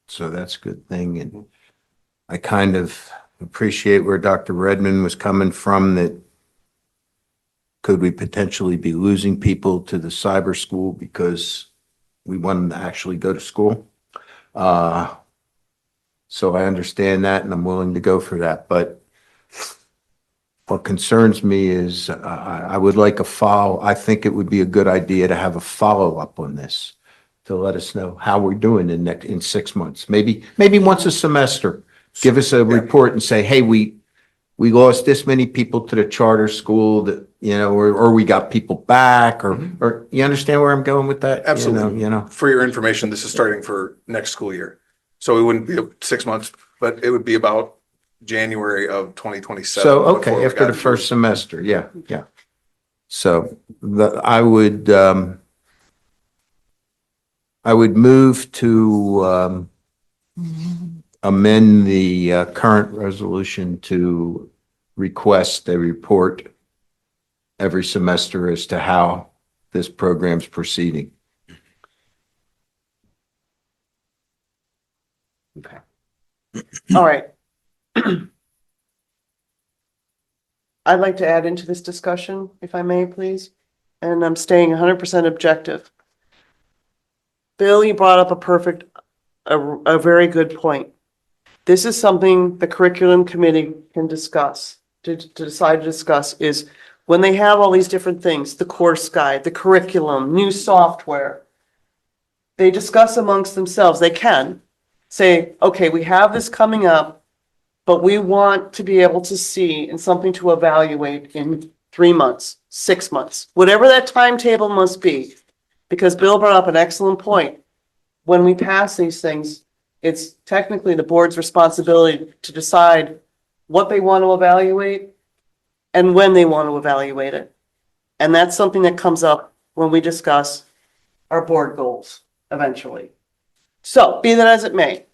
So that's a good thing. And I kind of appreciate where Dr. Redmond was coming from, that could we potentially be losing people to the cyber school because we want them to actually go to school? So I understand that and I'm willing to go for that. But what concerns me is I would like I think it would be a good idea to have a follow-up on this, to let us know how we're doing in 6 months. Maybe once a semester, give us a report and say, hey, we lost this many people to the charter school, that, or we got people back, or you understand where I'm going with that? Absolutely. For your information, this is starting for next school year. So it wouldn't be 6 months, but it would be about January of 2027. So, before okay, we after got the into- first semester, yeah. So I would move to amend the current resolution to request a report every semester as to how this program's proceeding. Okay. All right. I'd like to add into this discussion, if I may, please, and I'm staying 100% objective. Bill, you brought up a very good point. This is something the curriculum committee can discuss, to decide to discuss, is when they have all these different things, the course guide, the curriculum, new software, they discuss amongst themselves. They can say, okay, we have this coming up, but we want to be able to see and something to evaluate in 3 months, 6 months, whatever that timetable must be. Because Bill brought up an excellent point. When we pass these things, it's technically the board's responsibility to decide what they want to evaluate and when they want to evaluate it. And that's something that comes up when we discuss our board goals eventually. So be that as it may,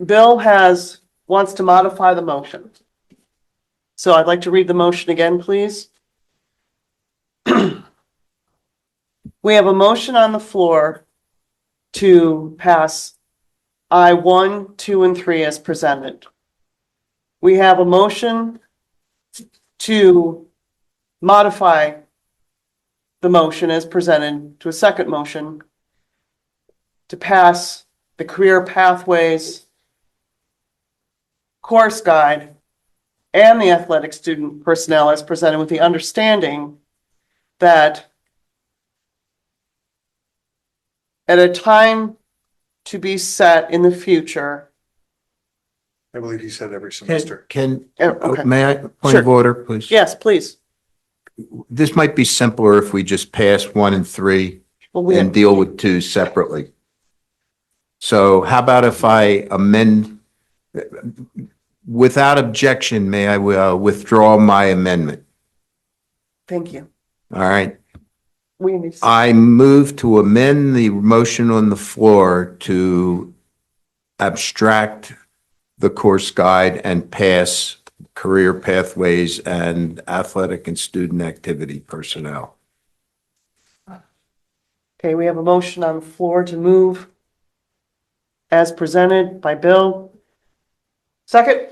Bill wants to modify the motion. So I'd like to read the motion again, please. We have a motion on the floor to pass I-1, 2, and 3 as presented. We have a motion to modify the motion as presented to a second motion to pass the career pathways course guide and the athletic student personnel as presented, with the understanding that at a time to be set in the future. I believe he said every semester. Okay. May I, point Sure. of order, please? Yes, please. This might be simpler if we just pass 1 and 3 Well, we and have, deal with 2 separately. So how about if I amend, without objection, may I withdraw my amendment? thank you. All right. We need to, I move to amend the motion on the floor to abstract the course guide and pass career pathways and athletic and student activity personnel. okay, we have a motion on the floor to move as presented by Bill. Second?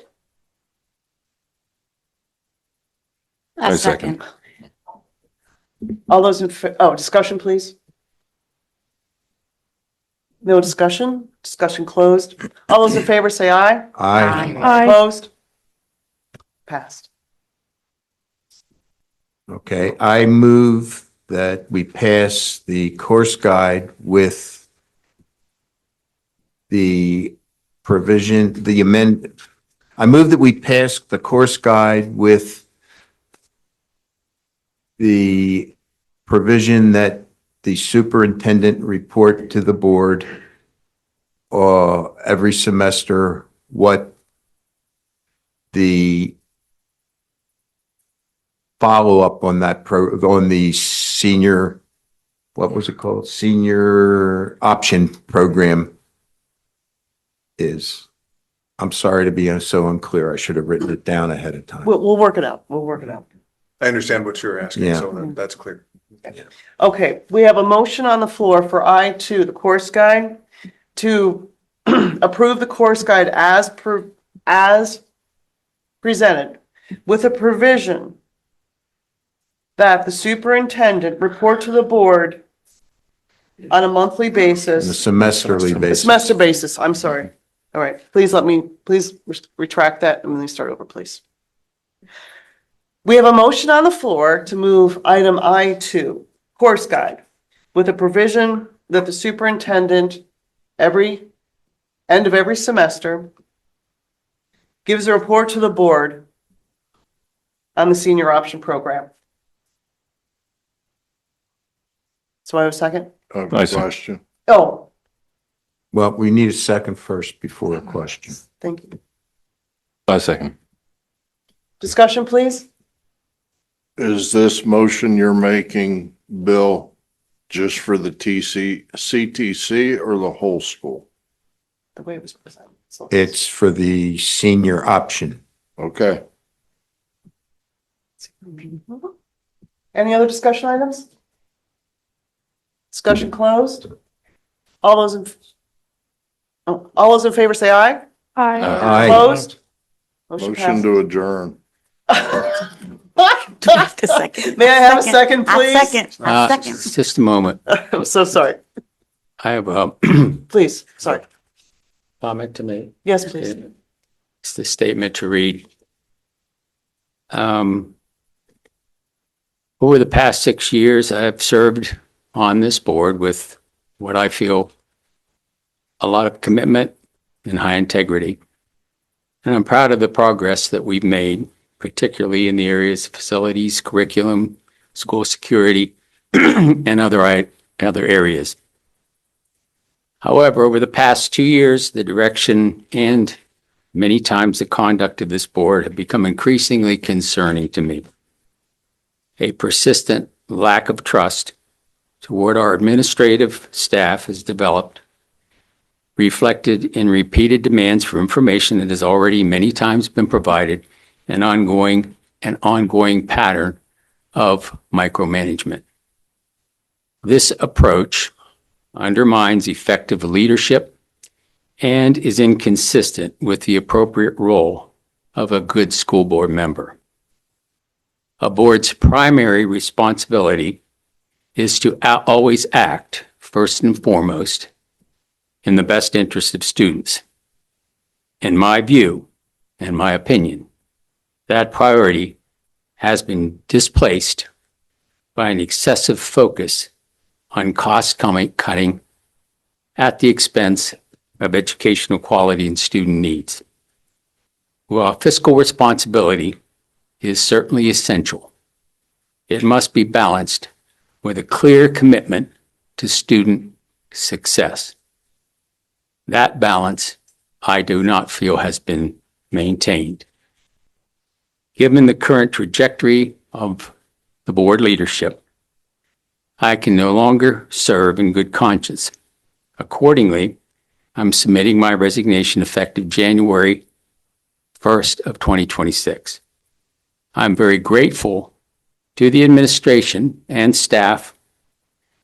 A I second. All those discussion, please. No discussion? Discussion closed. All those in favor say aye. Aye. Aye. Opposed? Passed. Okay, I move that we pass the course guide with the provision, I move that we pass the course guide with the provision that the superintendent report to the board every semester what the follow-up on that on the senior, what was it called? Senior option program is. I'm sorry to be so unclear. I should have written it down ahead of time. We'll work it out. We'll work it out. I understand what you're asking, Yeah. so that's clear. Okay, we have a motion on the floor for I-2, the course guide, to approve the course guide as presented, with a provision that the superintendent report to the board on a monthly On a basis, semesterly basis. semester basis, I'm sorry. All right, please retract that and let me start over, please. We have a motion on the floor to move item I-2, course guide, with a provision that the superintendent end of every semester gives a report to the board on the senior option program. So I have a second? I have a Nice. question. Oh, Well, we need a second first before a question. thank you. A second. Discussion, please? Is this motion you're making, Bill, just for the CTC or the whole school? The way it was presented. So- It's for the senior option. Okay. Any other discussion items? Discussion closed. All those in favor say aye. Aye. Aye. Opposed? Motion to adjourn. Do I have to second? May I have a second, please? I second. I second. Just a moment. I'm so sorry. I have a Please, sorry. comment to make. Yes, please. It's the statement to read. Over the past 6 years, I have served on this board with what I feel a lot of commitment and high integrity. And I'm proud of the progress that we've made, particularly in the areas of facilities, curriculum, school security, and other areas. However, over the past 2 years, the direction and many times the conduct of this board have become increasingly concerning to me. A persistent lack of trust toward our administrative staff has developed, reflected in repeated demands for information that has already many times been provided, an ongoing pattern of micromanagement. This approach undermines effective leadership and is inconsistent with the appropriate role of a good school board member. A board's primary responsibility is to always act, first and foremost, in the best interest of students. In my view and my opinion, that priority has been displaced by an excessive focus on cost-cutting at the expense of educational quality and student needs. While fiscal responsibility is certainly essential, it must be balanced with a clear commitment to student success. That balance, I do not feel has been maintained. Given the current trajectory of the board leadership, I can no longer serve in good conscience. Accordingly, I'm submitting my resignation effective January 1st of 2026. I'm very grateful to the administration and staff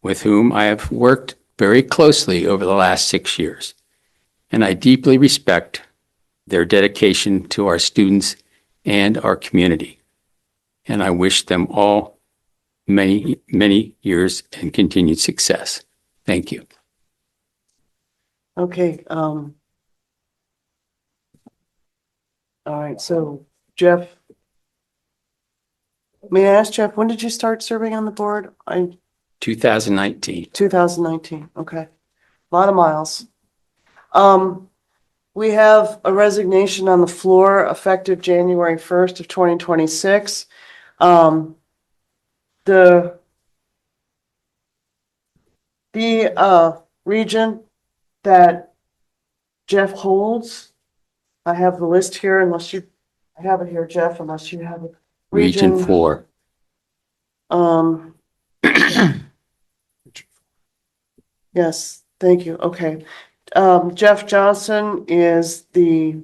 with whom I have worked very closely over the last 6 years, and I deeply respect their dedication to our students and our community. And I wish them all many, many years and continued success. Thank you. Okay, all right, so Jeff, may I ask Jeff, when did you start serving on the board? 2019. 2019, okay. A lot of miles. We have a resignation on the floor effective January 1st of 2026. The region that Jeff holds, I have the list here I have it here, Jeff, unless you have it. Region 4. Yes, thank you. Okay. Jeff Johnson is the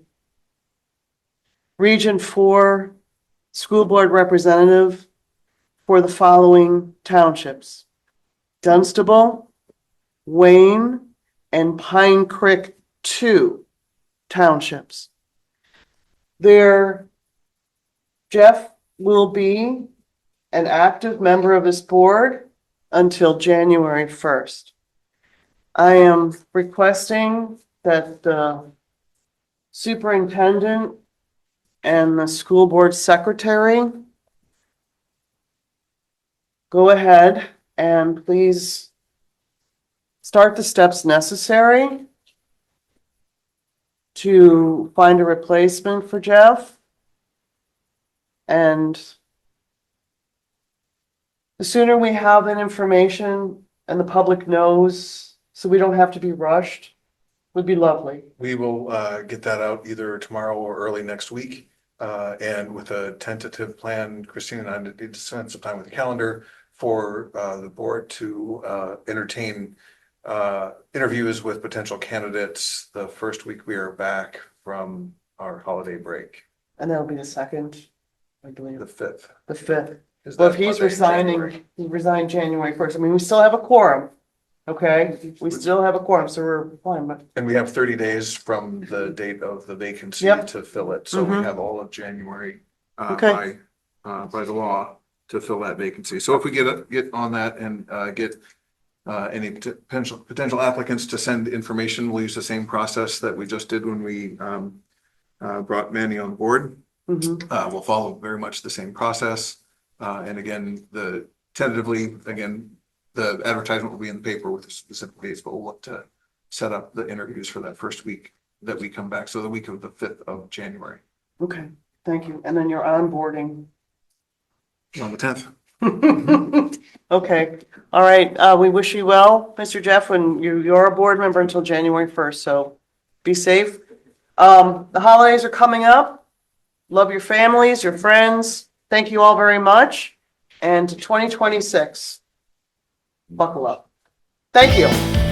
Region 4 School Board Representative for the following townships: Dunstable, Wayne, and Pine Creek 2 townships. Jeff will be an active member of this board until January 1st. I am requesting that the superintendent and the school board secretary go ahead and please start the steps necessary to find a replacement for Jeff. And the sooner we have that information and the public knows, so we don't have to be rushed, would be lovely. We will get that out either tomorrow or early next week. And with a tentative plan, Christine and I need to spend some time with the calendar for the board to entertain interviews with potential candidates the first week we are back from our holiday break. And that'll be the 2nd, I believe. The 5th. The 5th. Is Well, if that he's Monday, January? resigning, he resigned January 1st. I mean, we still have a quorum. Okay, we still have a quorum, so we're fine, but And we have 30 days from the date of the vacancy Yep. to fill it. So we Mhm. have all of January Okay. by the law to fill that vacancy. So if we get on that and get any potential applicants to send information, we'll use the same process that we just did when we brought Manny on board. mhm. We'll follow very much the same process. And again, the advertisement will be in the paper with the specific dates, but we'll look to set up the interviews for that first week that we come back. So the week of the 5th of January. Okay, thank you. And then you're onboarding. On the 10th. Okay, all right. We wish you well, Mr. Jeff, and you're a board member until January 1st, so be safe. The holidays are coming up. Love your families, your friends. Thank you all very much. And to 2026, buckle up. Thank you.